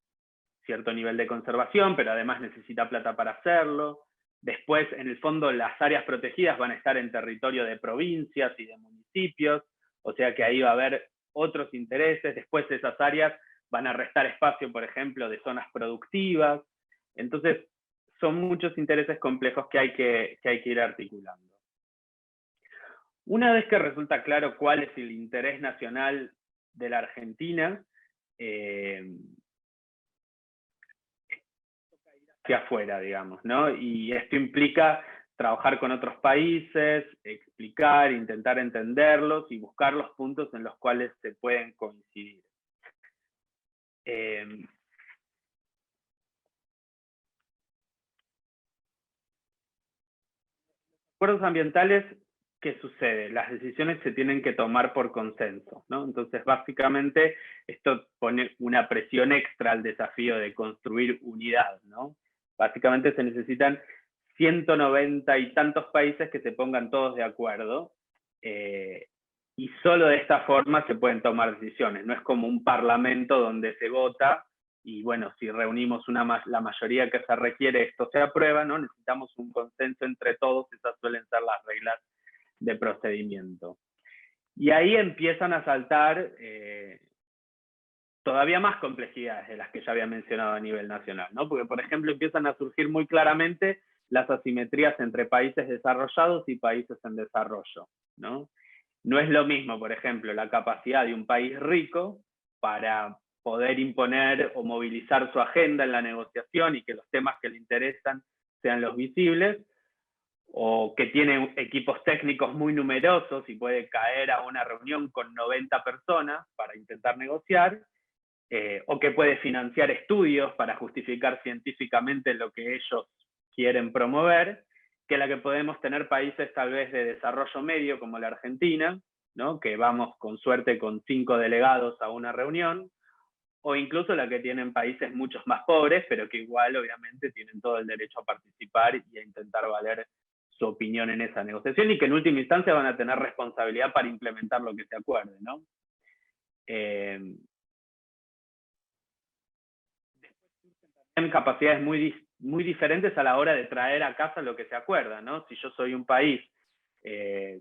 cierto nivel de conservación, pero además necesita plata para hacerlo. Después, en el fondo, las áreas protegidas van a estar en territorio de provincias y de municipios, o sea que ahí va a haber otros intereses. Después esas áreas van a restar espacio, por ejemplo, de zonas productivas. Entonces, son muchos intereses complejos que hay que ir articulando. Una vez que resulta claro cuál es el interés nacional de la Argentina, hacia afuera, digamos, ¿no? Y esto implica trabajar con otros países, explicar, intentar entenderlos y buscar los puntos en los cuales se pueden coincidir. Acuerdos ambientales, ¿qué sucede? Las decisiones se tienen que tomar por consenso, ¿no? Entonces, básicamente, esto pone una presión extra al desafío de construir unidad, ¿no? Básicamente se necesitan 190 y tantos países que se pongan todos de acuerdo, y solo de esta forma se pueden tomar decisiones. No es como un parlamento donde se vota y bueno, si reunimos la mayoría que se requiere, esto se aprueba, ¿no? Necesitamos un consenso entre todos, esas suelen ser las reglas de procedimiento. Y ahí empiezan a saltar todavía más complejidades de las que ya había mencionado a nivel nacional, ¿no? Porque, por ejemplo, empiezan a surgir muy claramente las asimetrías entre países desarrollados y países en desarrollo, ¿no? No es lo mismo, por ejemplo, la capacidad de un país rico para poder imponer o movilizar su agenda en la negociación y que los temas que le interesan sean los visibles, o que tiene equipos técnicos muy numerosos y puede caer a una reunión con 90 personas para intentar negociar, o que puede financiar estudios para justificar científicamente lo que ellos quieren promover, que la que podemos tener países tal vez de desarrollo medio, como la Argentina, ¿no? Que vamos con suerte con 5 delegados a una reunión, o incluso la que tienen países muchos más pobres, pero que igual obviamente tienen todo el derecho a participar y a intentar valer su opinión en esa negociación, y que en última instancia van a tener responsabilidad para implementar lo que se acuerde, ¿no? Tienen capacidades muy diferentes a la hora de traer a casa lo que se acuerda, ¿no? Si yo soy un país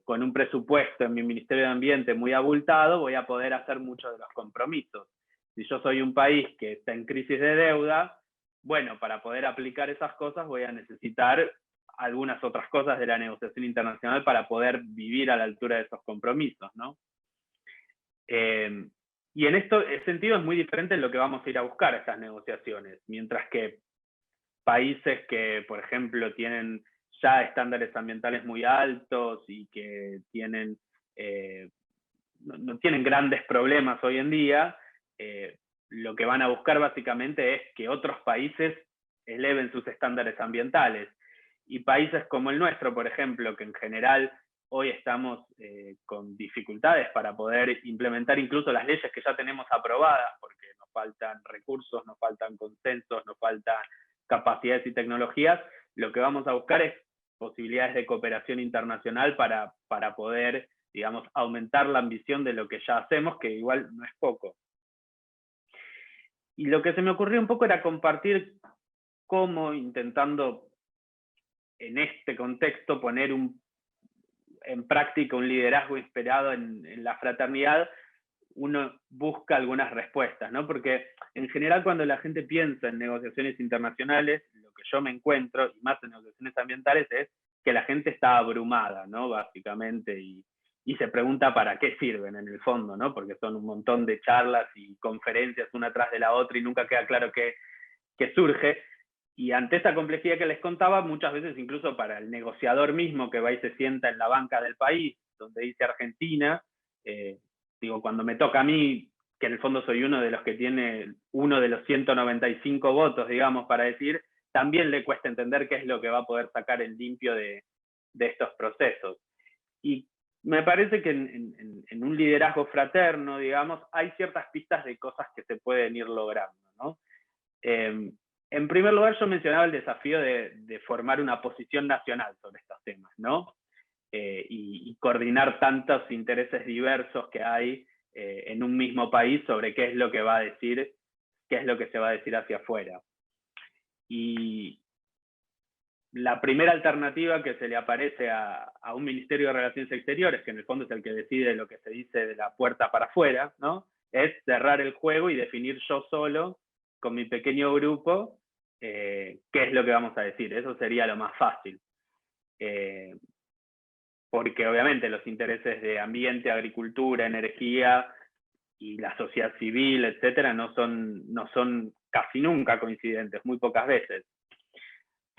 con un presupuesto en mi Ministerio de Ambiente muy abultado, voy a poder hacer muchos de los compromisos. Si yo soy un país que está en crisis de deuda, bueno, para poder aplicar esas cosas voy a necesitar algunas otras cosas de la negociación internacional para poder vivir a la altura de esos compromisos, ¿no? Y en este sentido es muy diferente en lo que vamos a ir a buscar a estas negociaciones, mientras que países que, por ejemplo, tienen ya estándares ambientales muy altos y que tienen, no tienen grandes problemas hoy en día, lo que van a buscar básicamente es que otros países eleven sus estándares ambientales. Y países como el nuestro, por ejemplo, que en general hoy estamos con dificultades para poder implementar incluso las leyes que ya tenemos aprobadas, porque nos faltan recursos, nos faltan consensos, nos faltan capacidades y tecnologías, lo que vamos a buscar es posibilidades de cooperación internacional para poder, digamos, aumentar la ambición de lo que ya hacemos, que igual no es poco. Y lo que se me ocurrió un poco era compartir cómo, intentando en este contexto poner en práctica un liderazgo inspirado en la fraternidad, uno busca algunas respuestas, ¿no? Porque en general cuando la gente piensa en negociaciones internacionales, lo que yo me encuentro, y más en negociaciones ambientales, es que la gente está abrumada, ¿no? Básicamente, y se pregunta para qué sirven en el fondo, ¿no? Porque son un montón de charlas y conferencias una tras de la otra y nunca queda claro qué surge. Y ante esta complejidad que les contaba, muchas veces incluso para el negociador mismo que va y se sienta en la banca del país, donde dice Argentina, digo, cuando me toca a mí, que en el fondo soy uno de los que tiene uno de los 195 votos, digamos, para decir, también le cuesta entender qué es lo que va a poder sacar en limpio de estos procesos. Y me parece que en un liderazgo fraterno, digamos, hay ciertas pistas de cosas que se pueden ir logrando, ¿no? En primer lugar, yo mencionaba el desafío de formar una posición nacional sobre estos temas, ¿no? Y coordinar tantos intereses diversos que hay en un mismo país sobre qué es lo que va a decir, qué es lo que se va a decir hacia afuera. Y la primera alternativa que se le aparece a un Ministerio de Relaciones Exteriores, que en el fondo es el que decide lo que se dice de la puerta para afuera, ¿no? Es cerrar el juego y definir yo solo, con mi pequeño grupo, qué es lo que vamos a decir. Eso sería lo más fácil. Porque obviamente los intereses de ambiente, agricultura, energía y la sociedad civil, etcétera, no son casi nunca coincidentes, muy pocas veces.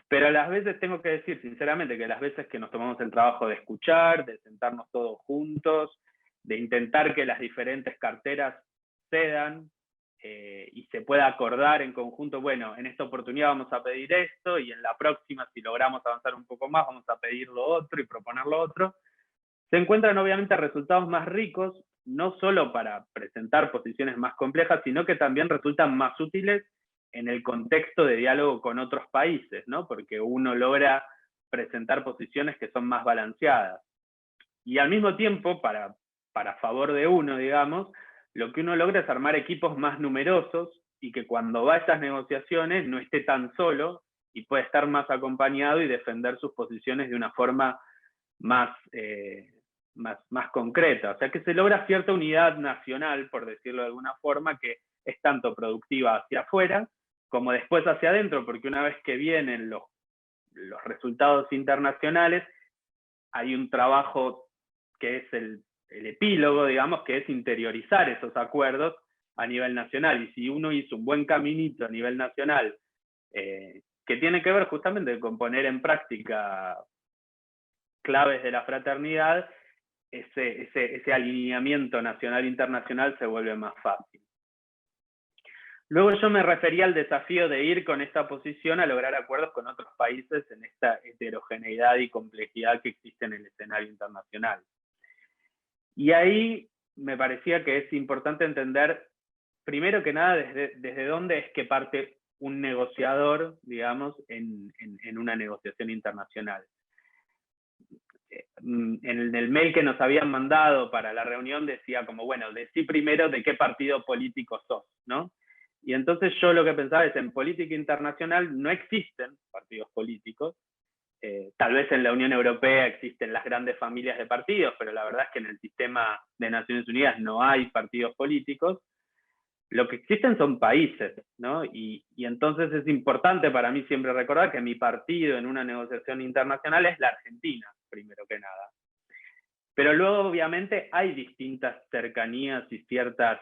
Pero a las veces tengo que decir sinceramente que las veces que nos tomamos el trabajo de escuchar, de sentarnos todos juntos, de intentar que las diferentes carteras cedan y se pueda acordar en conjunto, bueno, en esta oportunidad vamos a pedir esto y en la próxima, si logramos avanzar un poco más, vamos a pedir lo otro y proponer lo otro, se encuentran obviamente resultados más ricos, no solo para presentar posiciones más complejas, sino que también resultan más útiles en el contexto de diálogo con otros países, ¿no? Porque uno logra presentar posiciones que son más balanceadas. Y al mismo tiempo, para favor de uno, digamos, lo que uno logra es armar equipos más numerosos y que cuando va a estas negociaciones no esté tan solo y puede estar más acompañado y defender sus posiciones de una forma más concreta. O sea que se logra cierta unidad nacional, por decirlo de alguna forma, que es tanto productiva hacia afuera como después hacia adentro, porque una vez que vienen los resultados internacionales, hay un trabajo que es el epílogo, digamos, que es interiorizar esos acuerdos a nivel nacional. Y si uno hizo un buen caminito a nivel nacional, que tiene que ver justamente con poner en práctica claves de la fraternidad, ese alineamiento nacional-internacional se vuelve más fácil. Luego yo me refería al desafío de ir con esta posición a lograr acuerdos con otros países en esta heterogeneidad y complejidad que existe en el escenario internacional. Y ahí me parecía que es importante entender, primero que nada, desde dónde es que parte un negociador, digamos, en una negociación internacional. En el mail que nos habían mandado para la reunión decía como, bueno, decí primero de qué partido político sos, ¿no? Y entonces yo lo que pensaba es, en política internacional no existen partidos políticos. Tal vez en la Unión Europea existen las grandes familias de partidos, pero la verdad es que en el sistema de Naciones Unidas no hay partidos políticos. Lo que existen son países, ¿no? Y entonces es importante para mí siempre recordar que mi partido en una negociación internacional es la Argentina, primero que nada. Pero luego, obviamente, hay distintas cercanías y ciertas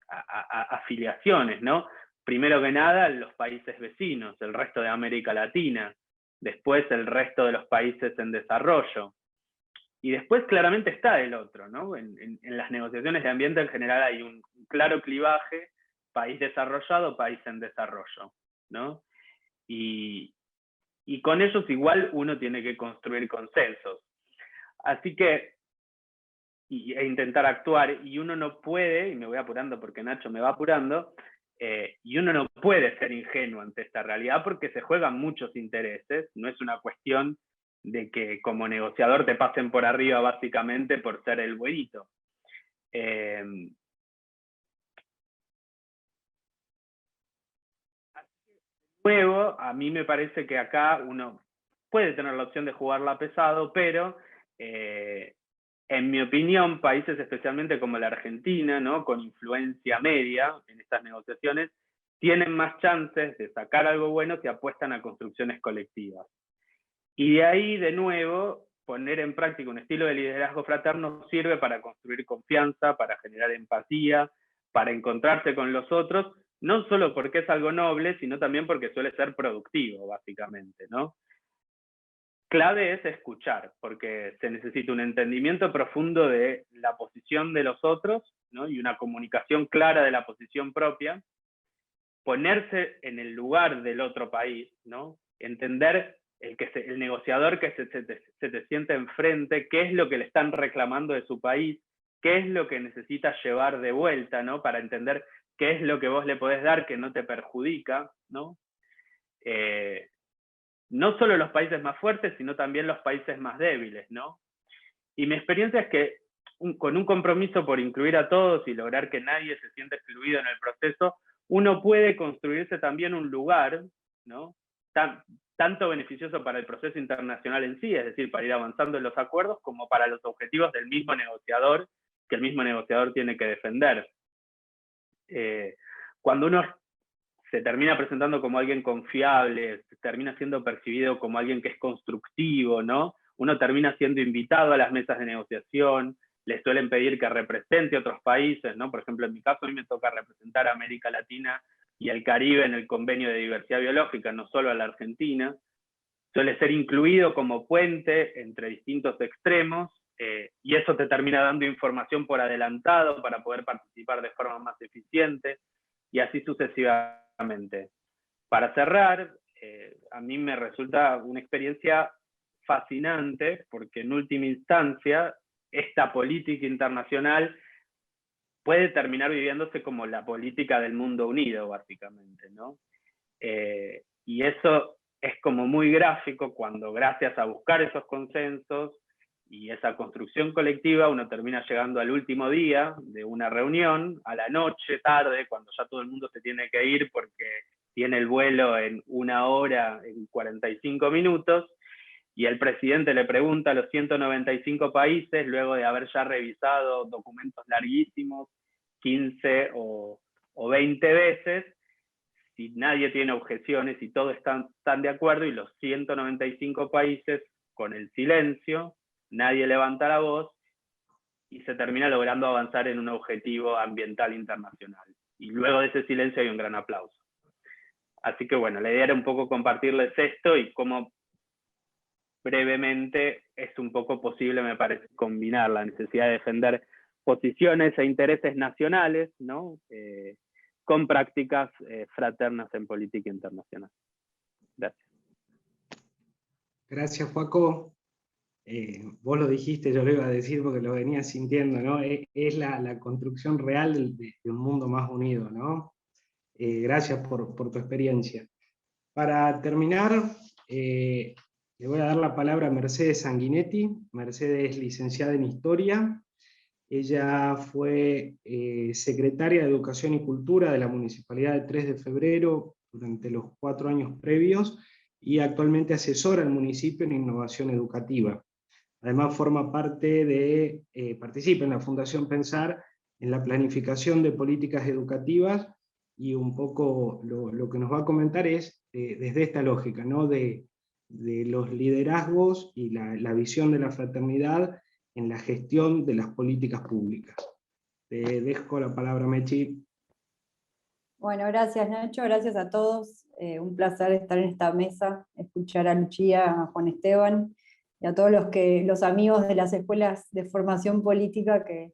afiliaciones, ¿no? Primero que nada, los países vecinos, el resto de América Latina, después el resto de los países en desarrollo. Y después claramente está el otro, ¿no? En las negociaciones de ambiente en general hay un claro clivaje, país desarrollado, país en desarrollo, ¿no? Y con ellos igual uno tiene que construir consensos. Así que, e intentar actuar, y uno no puede, y me voy apurando porque Nacho me va apurando, y uno no puede ser ingenuo ante esta realidad porque se juegan muchos intereses, no es una cuestión de que como negociador te pasen por arriba básicamente por ser el buenito. Luego, a mí me parece que acá uno puede tener la opción de jugarla pesado, pero en mi opinión, países especialmente como la Argentina, ¿no? Con influencia media en estas negociaciones, tienen más chances de sacar algo bueno si apuestan a construcciones colectivas. Y de ahí, de nuevo, poner en práctica un estilo de liderazgo fraterno sirve para construir confianza, para generar empatía, para encontrarse con los otros, no solo porque es algo noble, sino también porque suele ser productivo, básicamente, ¿no? Clave es escuchar, porque se necesita un entendimiento profundo de la posición de los otros, ¿no? Y una comunicación clara de la posición propia, ponerse en el lugar del otro país, ¿no? Entender el negociador que se te siente enfrente, qué es lo que le están reclamando de su país, qué es lo que necesitas llevar de vuelta, ¿no? Para entender qué es lo que vos le podés dar que no te perjudica, ¿no? No solo los países más fuertes, sino también los países más débiles, ¿no? Y mi experiencia es que con un compromiso por incluir a todos y lograr que nadie se sienta excluido en el proceso, uno puede construirse también un lugar, ¿no? Tanto beneficioso para el proceso internacional en sí, es decir, para ir avanzando en los acuerdos, como para los objetivos del mismo negociador, que el mismo negociador tiene que defender. Cuando uno se termina presentando como alguien confiable, se termina siendo percibido como alguien que es constructivo, ¿no? Uno termina siendo invitado a las mesas de negociación, le suelen pedir que represente a otros países, ¿no? Por ejemplo, en mi caso a mí me toca representar a América Latina y el Caribe en el Convenio de Diversidad Biológica, no solo a la Argentina. Suele ser incluido como puente entre distintos extremos, y eso te termina dando información por adelantado para poder participar de forma más eficiente, y así sucesivamente. Para cerrar, a mí me resulta una experiencia fascinante, porque en última instancia, esta política internacional puede terminar viviéndose como la política del mundo unido, básicamente, ¿no? Y eso es como muy gráfico cuando, gracias a buscar esos consensos y esa construcción colectiva, uno termina llegando al último día de una reunión, a la noche, tarde, cuando ya todo el mundo se tiene que ir porque tiene el vuelo en 1 hora, en 45 minutos, y el presidente le pregunta a los 195 países, luego de haber ya revisado documentos larguísimos, 15 o 20 veces, si nadie tiene objeciones y todos están de acuerdo, y los 195 países con el silencio, nadie levanta la voz, y se termina logrando avanzar en un objetivo ambiental internacional. Y luego de ese silencio hay un gran aplauso. Así que bueno, la idea era un poco compartirles esto y cómo brevemente es un poco posible, me parece, combinar la necesidad de defender posiciones e intereses nacionales, ¿no? Con prácticas fraternas en política internacional. Gracias. Gracias, Joaco. Vos lo dijiste, yo lo iba a decir porque lo venía sintiendo, ¿no? Es la construcción real de un mundo más unido, ¿no? Gracias por tu experiencia. Para terminar, le voy a dar la palabra a Mercedes Sanguinetti. Mercedes es licenciada en Historia. Ella fue secretaria de Educación y Cultura de la Municipalidad de 3 de Febrero durante los 4 años previos y actualmente asesora al municipio en innovación educativa. Además forma parte participa en la Fundación Pensar en la planificación de políticas educativas, y un poco lo que nos va a comentar es desde esta lógica, ¿no? de los liderazgos y la visión de la fraternidad en la gestión de las políticas públicas. Te dejo la palabra, Mechi. Bueno, gracias Nacho, gracias a todos. Un placer estar en esta mesa, escuchar a Lucía, a Juan Esteban, y a todos los amigos de las escuelas de formación política que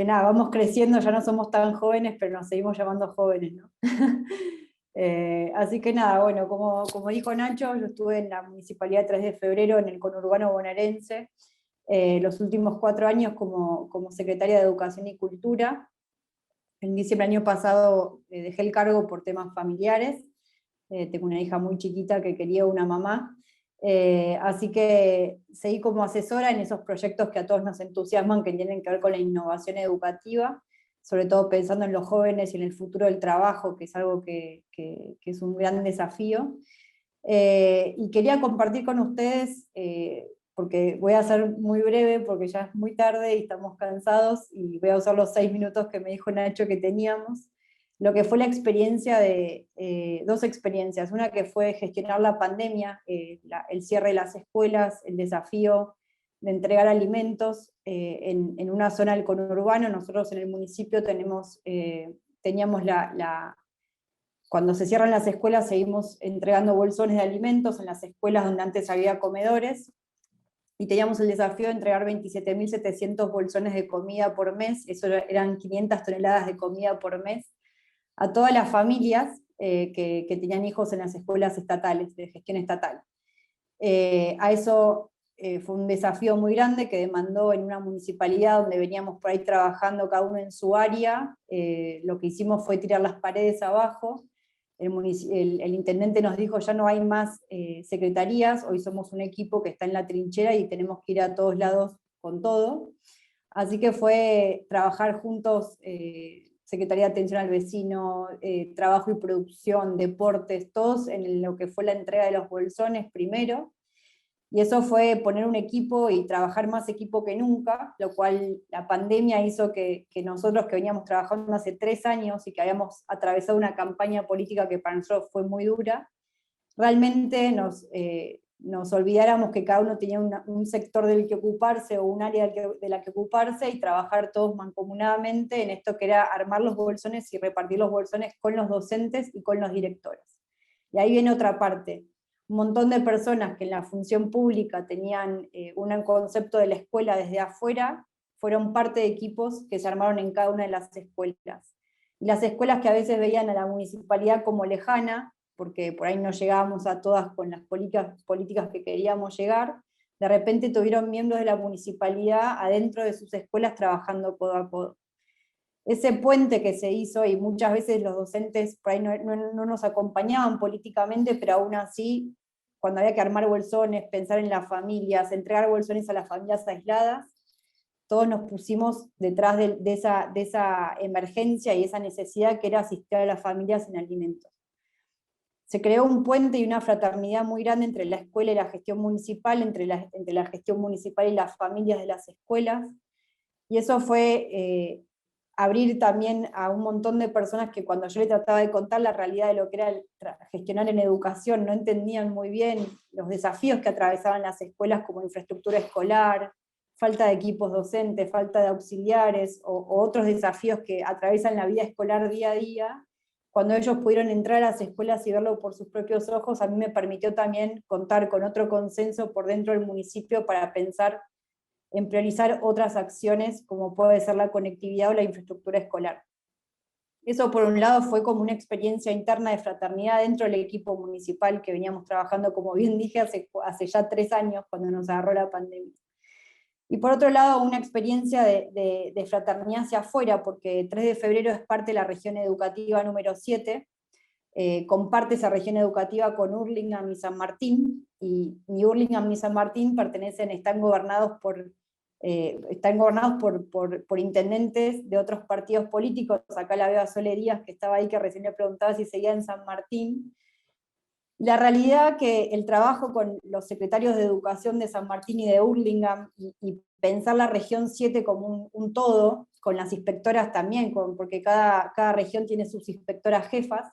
nada, vamos creciendo, ya no somos tan jóvenes, pero nos seguimos llamando jóvenes, ¿no? Así que nada, bueno, como dijo Nacho, yo estuve en la Municipalidad de 3 de Febrero, en el conurbano bonaerense, los últimos 4 años como secretaria de Educación y Cultura. En diciembre del año pasado dejé el cargo por temas familiares. Tengo una hija muy chiquita que quería una mamá. Así que seguí como asesora en esos proyectos que a todos nos entusiasman, que tienen que ver con la innovación educativa, sobre todo pensando en los jóvenes y en el futuro del trabajo, que es algo que es un gran desafío. Y quería compartir con ustedes, porque voy a ser muy breve, porque ya es muy tarde y estamos cansados, y voy a usar los 6 minutos que me dijo Nacho que teníamos, lo que fue la experiencia dos experiencias, una que fue gestionar la pandemia, el cierre de las escuelas, el desafío de entregar alimentos en una zona del conurbano. Nosotros en el municipio teníamos cuando se cierran las escuelas seguimos entregando bolsones de alimentos en las escuelas donde antes había comedores, y teníamos el desafío de entregar 27.700 bolsones de comida por mes, eso eran 500 toneladas de comida por mes, a todas las familias que tenían hijos en las escuelas estatales, de gestión estatal. A eso fue un desafío muy grande que demandó en una municipalidad donde veníamos por ahí trabajando cada uno en su área. Lo que hicimos fue tirar las paredes abajo. El intendente nos dijo, ya no hay más secretarías, hoy somos un equipo que está en la trinchera y tenemos que ir a todos lados con todo. Así que fue trabajar juntos, Secretaría de Atención al Vecino, Trabajo y Producción, Deportes, todos en lo que fue la entrega de los bolsones primero, y eso fue poner un equipo y trabajar más equipo que nunca, lo cual la pandemia hizo que nosotros que veníamos trabajando hace 3 años y que habíamos atravesado una campaña política que para nosotros fue muy dura, realmente nos olvidáramos que cada uno tenía un sector del que ocuparse o un área de la que ocuparse, y trabajar todos mancomunadamente en esto que era armar los bolsones y repartir los bolsones con los docentes y con los directores. Y ahí viene otra parte. Un montón de personas que en la función pública tenían un concepto de la escuela desde afuera, fueron parte de equipos que se armaron en cada una de las escuelas. Y las escuelas que a veces veían a la municipalidad como lejana, porque por ahí no llegábamos a todas con las políticas que queríamos llegar, de repente tuvieron miembros de la municipalidad adentro de sus escuelas trabajando codo a codo. Ese puente que se hizo, y muchas veces los docentes por ahí no nos acompañaban políticamente, pero aún así, cuando había que armar bolsones, pensar en las familias, entregar bolsones a las familias aisladas, todos nos pusimos detrás de esa emergencia y esa necesidad que era asistir a las familias en alimentos. Se creó un puente y una fraternidad muy grande entre la escuela y la gestión municipal, entre la gestión municipal y las familias de las escuelas, y eso fue abrir también a un montón de personas que cuando yo les trataba de contar la realidad de lo que era gestionar en educación, no entendían muy bien los desafíos que atravesaban las escuelas como infraestructura escolar, falta de equipos docentes, falta de auxiliares, o otros desafíos que atraviesan la vida escolar día a día. Cuando ellos pudieron entrar a las escuelas y verlo por sus propios ojos, a mí me permitió también contar con otro consenso por dentro del municipio para pensar en priorizar otras acciones como puede ser la conectividad o la infraestructura escolar. Eso por un lado fue como una experiencia interna de fraternidad dentro del equipo municipal que veníamos trabajando, como bien dije, hace ya 3 años cuando nos agarró la pandemia. Y por otro lado, una experiencia de fraternidad hacia afuera, porque 3 de febrero es parte de la región educativa número 7, comparte esa región educativa con Hurlingham y San Martín, y Hurlingham y San Martín están gobernados por intendentes de otros partidos políticos. Acá la veo a Sole Díaz, que estaba ahí, que recién le preguntaba si seguía en San Martín. La realidad que el trabajo con los secretarios de educación de San Martín y de Hurlingham, y pensar la región 7 como un todo, con las inspectoras también, porque cada región tiene sus inspectoras jefas,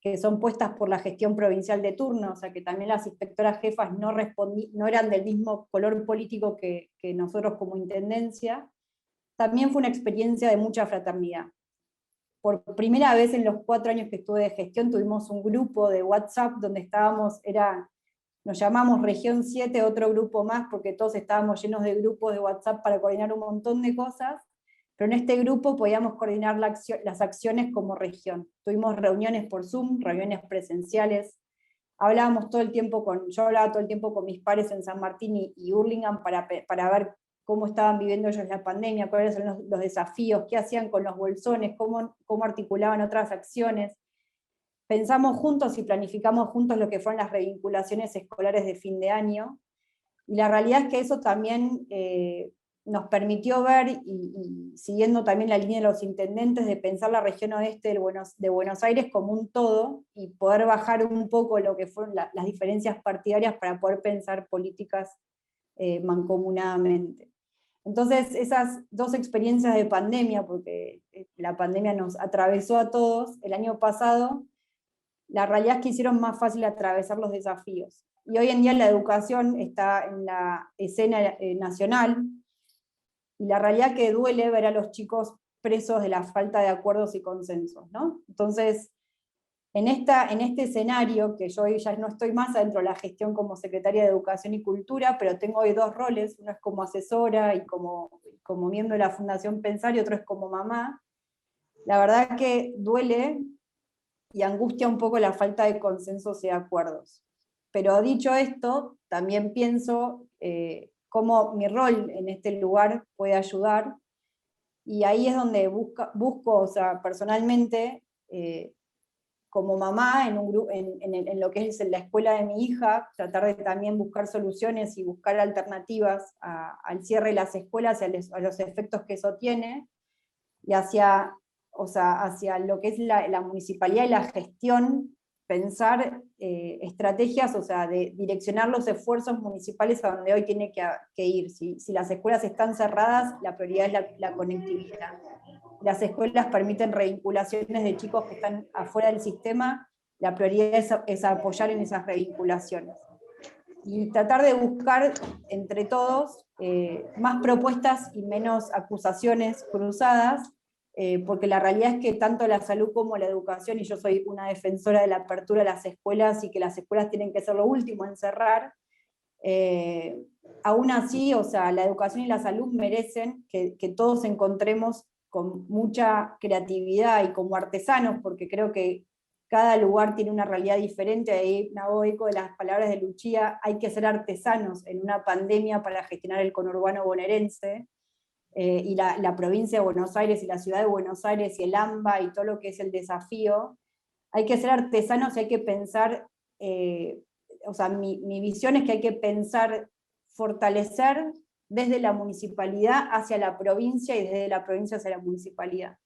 que son puestas por la gestión provincial de turno, o sea que también las inspectoras jefas no eran del mismo color político que nosotros como intendencia. También fue una experiencia de mucha fraternidad. Por primera vez en los 4 años que estuve de gestión tuvimos un grupo de WhatsApp donde nos llamamos Región 7, otro grupo más, porque todos estábamos llenos de grupos de WhatsApp para coordinar un montón de cosas, pero en este grupo podíamos coordinar las acciones como región. Tuvimos reuniones por Zoom, reuniones presenciales, yo hablaba todo el tiempo con mis pares en San Martín y Hurlingham para ver cómo estaban viviendo ellos la pandemia, cuáles eran los desafíos, qué hacían con los bolsones, cómo articulaban otras acciones. Pensamos juntos y planificamos juntos lo que fueron las revinculaciones escolares de fin de año, y la realidad es que eso también nos permitió ver, y siguiendo también la línea de los intendentes, de pensar la región oeste de Buenos Aires como un todo, y poder bajar un poco lo que fueron las diferencias partidarias para poder pensar políticas mancomunadamente. Entonces, esas 2 experiencias de pandemia, porque la pandemia nos atravesó a todos el año pasado, la realidad es que hicieron más fácil atravesar los desafíos. Y hoy en día la educación está en la escena nacional, y la realidad que duele ver a los chicos presos de la falta de acuerdos y consensos, ¿no? Entonces, en este escenario, que yo hoy ya no estoy más adentro de la gestión como secretaria de Educación y Cultura, pero tengo hoy 2 roles, uno es como asesora y como miembro de la Fundación Pensar, y otro es como mamá. La verdad que duele y angustia un poco la falta de consensos y acuerdos. Pero dicho esto, también pienso cómo mi rol en este lugar puede ayudar, y ahí es donde busco, o sea, personalmente, como mamá, en lo que es la escuela de mi hija, tratar de también buscar soluciones y buscar alternativas al cierre de las escuelas y a los efectos que eso tiene, y hacia lo que es la municipalidad y la gestión, pensar estrategias, o sea, de direccionar los esfuerzos municipales a donde hoy tiene que ir. Si las escuelas están cerradas, la prioridad es la conectividad. Las escuelas permiten revinculaciones de chicos que están afuera del sistema, la prioridad es apoyar en esas revinculaciones. Y tratar de buscar entre todos más propuestas y menos acusaciones cruzadas, porque la realidad es que tanto la salud como la educación, y yo soy una defensora de la apertura de las escuelas y que las escuelas tienen que ser lo último en cerrar, aún así, o sea, la educación y la salud merecen que todos encontremos con mucha creatividad y como artesanos, porque creo que cada lugar tiene una realidad diferente. Ahí me hago eco de las palabras de Lucía: hay que ser artesanos en una pandemia para gestionar el conurbano bonaerense, y la provincia de Buenos Aires y la ciudad de Buenos Aires y el AMBA y todo lo que es el desafío. Hay que ser artesanos y hay que pensar, o sea, mi visión es que hay que pensar, fortalecer desde la municipalidad hacia la provincia y desde la provincia hacia la municipalidad.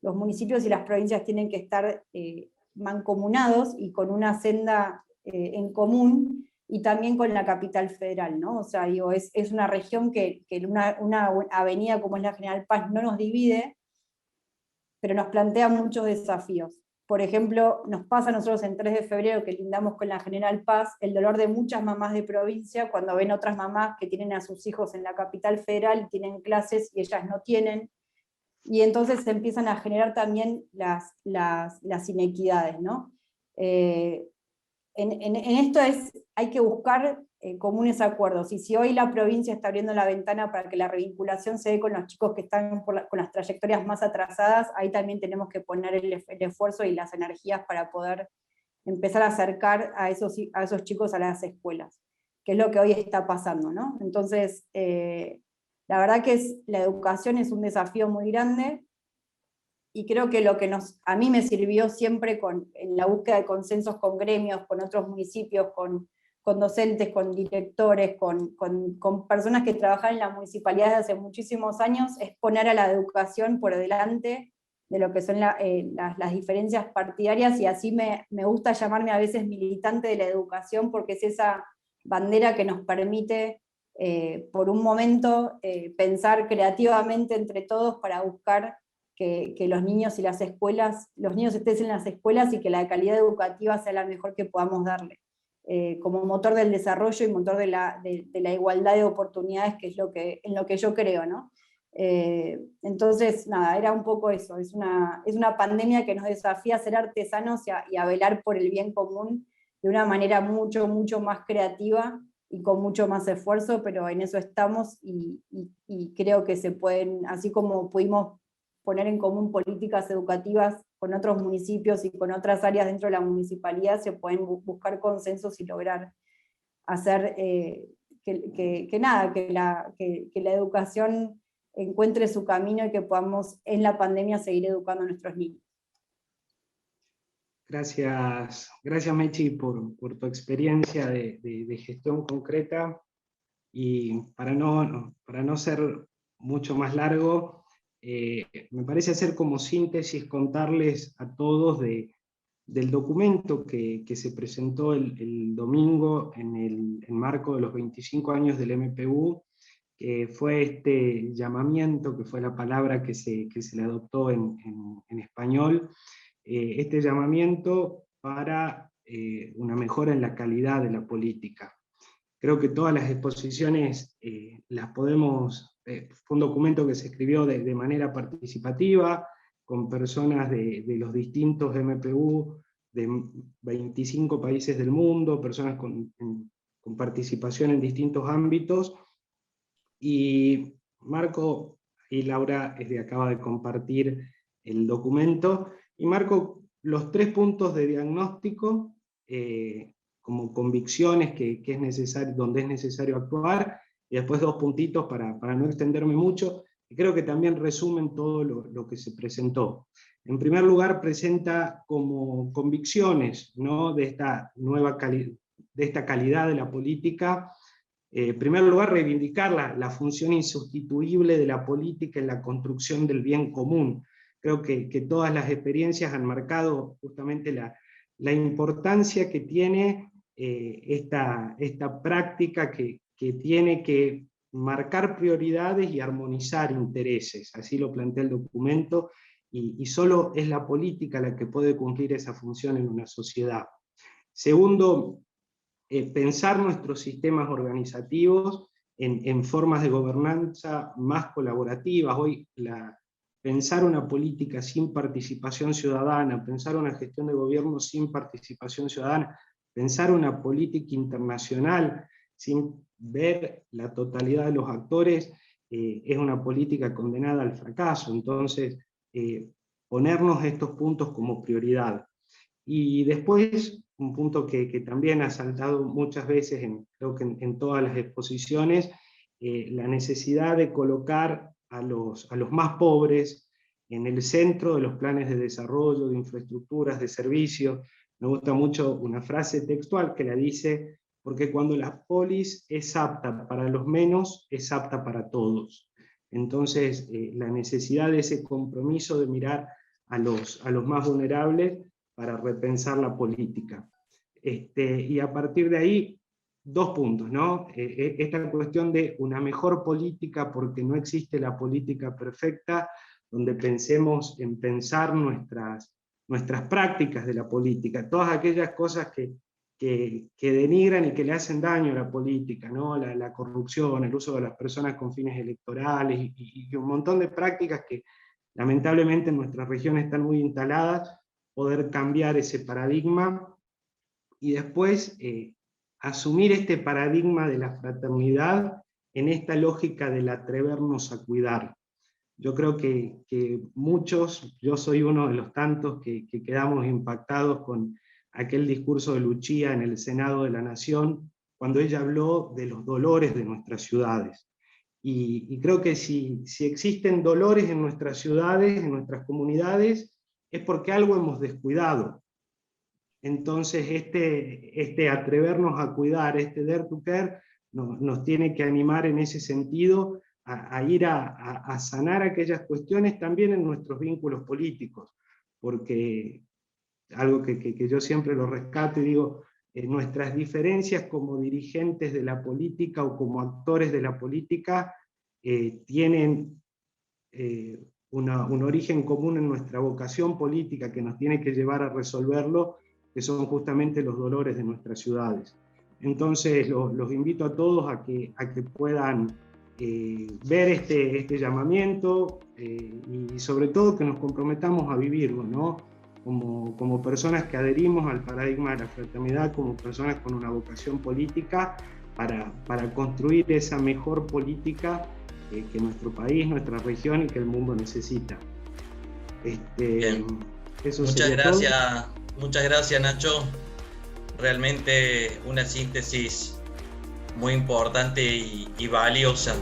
Los municipios y las provincias tienen que estar mancomunados y con una senda en común, y también con la capital federal, ¿no? O sea, digo, es una región que una avenida como es la General Paz no nos divide, pero nos plantea muchos desafíos. Por ejemplo, nos pasa a nosotros en 3 de febrero, que lindamos con la General Paz, el dolor de muchas mamás de provincia cuando ven otras mamás que tienen a sus hijos en la capital federal y tienen clases y ellas no tienen, y entonces se empiezan a generar también las inequidades, ¿no? En esto hay que buscar comunes acuerdos, y si hoy la provincia está abriendo la ventana para que la revinculación se dé con los chicos que están con las trayectorias más atrasadas, ahí también tenemos que poner el esfuerzo y las energías para poder empezar a acercar a esos chicos a las escuelas, que es lo que hoy está pasando, ¿no? Entonces, la verdad que la educación es un desafío muy grande, y creo que lo que a mí me sirvió siempre en la búsqueda de consensos con gremios, con otros municipios, con docentes, con directores, con personas que trabajan en la municipalidad desde hace muchísimos años, es poner a la educación por delante de lo que son las diferencias partidarias, y así me gusta llamarme a veces militante de la educación, porque es esa bandera que nos permite por un momento pensar creativamente entre todos para buscar que los niños y los niños estén en las escuelas, y que la calidad educativa sea la mejor que podamos darle, como motor del desarrollo y motor de la igualdad de oportunidades, que es en lo que yo creo, ¿no? Entonces, nada, era un poco eso, es una pandemia que nos desafía a ser artesanos y a velar por el bien común de una manera mucho, mucho más creativa y con mucho más esfuerzo, pero en eso estamos, y creo que se pueden, así como pudimos poner en común políticas educativas con otros municipios y con otras áreas dentro de la municipalidad, se pueden buscar consensos y lograr hacer que la educación encuentre su camino, y que podamos en la pandemia seguir educando a nuestros niños. Gracias, Mechi, por tu experiencia de gestión concreta, y para no ser mucho más largo, me parece hacer como síntesis, contarles a todos del documento que se presentó el domingo en el marco de los 25 años del MPU, que fue este llamamiento, que fue la palabra que se le adoptó en español, este llamamiento para una mejora en la calidad de la política. Creo que todas las exposiciones las podemos, fue un documento que se escribió de manera participativa, con personas de los distintos MPU, de 25 países del mundo, personas con participación en distintos ámbitos, y Marco y Laura acaba de compartir el documento, y Marco los 3 puntos de diagnóstico, como convicciones que es necesario, donde es necesario actuar, y después 2 puntitos para no extenderme mucho, y creo que también resumen todo lo que se presentó. En primer lugar, presenta como convicciones, ¿no?, de esta calidad de la política. En primer lugar, reivindicar la función insustituible de la política en la construcción del bien común. Creo que todas las experiencias han marcado justamente la importancia que tiene esta práctica, que tiene que marcar prioridades y armonizar intereses. Así lo plantea el documento, y solo es la política la que puede cumplir esa función en una sociedad. Segundo, pensar nuestros sistemas organizativos en formas de gobernanza más colaborativas. Hoy pensar una política sin participación ciudadana, pensar una gestión de gobierno sin participación ciudadana, pensar una política internacional sin ver la totalidad de los actores, es una política condenada al fracaso. Entonces, ponernos estos puntos como prioridad. Y después, un punto que también ha saltado muchas veces, creo que en todas las exposiciones, la necesidad de colocar a los más pobres en el centro de los planes de desarrollo, de infraestructuras, de servicios. Me gusta mucho una frase textual que la dice: porque cuando la polis es apta para los menos, es apta para todos. Entonces, la necesidad de ese compromiso de mirar a los más vulnerables para repensar la política. Y a partir de ahí, 2 puntos, ¿no? Esta cuestión de una mejor política, porque no existe la política perfecta, donde pensemos en pensar nuestras prácticas de la política, todas aquellas cosas que denigran y que le hacen daño a la política, ¿no? La corrupción, el uso de las personas con fines electorales y un montón de prácticas que lamentablemente en nuestra región están muy instaladas, poder cambiar ese paradigma y después asumir este paradigma de la fraternidad en esta lógica del atrevernos a cuidar. Yo creo que muchos, yo soy uno de los tantos que quedamos impactados con aquel discurso de Luchía en el Senado de la Nación, cuando ella habló de los dolores de nuestras ciudades. Y creo que si existen dolores en nuestras ciudades, en nuestras comunidades, es porque algo hemos descuidado. Entonces este atrevernos a cuidar, este dare to care, nos tiene que animar en ese sentido a ir a sanar aquellas cuestiones también en nuestros vínculos políticos, porque algo que yo siempre lo rescato y digo, nuestras diferencias como dirigentes de la política o como actores de la política tienen un origen común en nuestra vocación política que nos tiene que llevar a resolverlo, que son justamente los dolores de nuestras ciudades. Entonces los invito a todos a que puedan ver este llamamiento y sobre todo que nos comprometamos a vivirlo, ¿no? Como personas que adherimos al paradigma de la fraternidad, como personas con una vocación política para construir esa mejor política que nuestro país, nuestra región y que el mundo necesita. Bien. Eso Muchas gracias, Nacho. Realmente una síntesis muy importante y valiosa.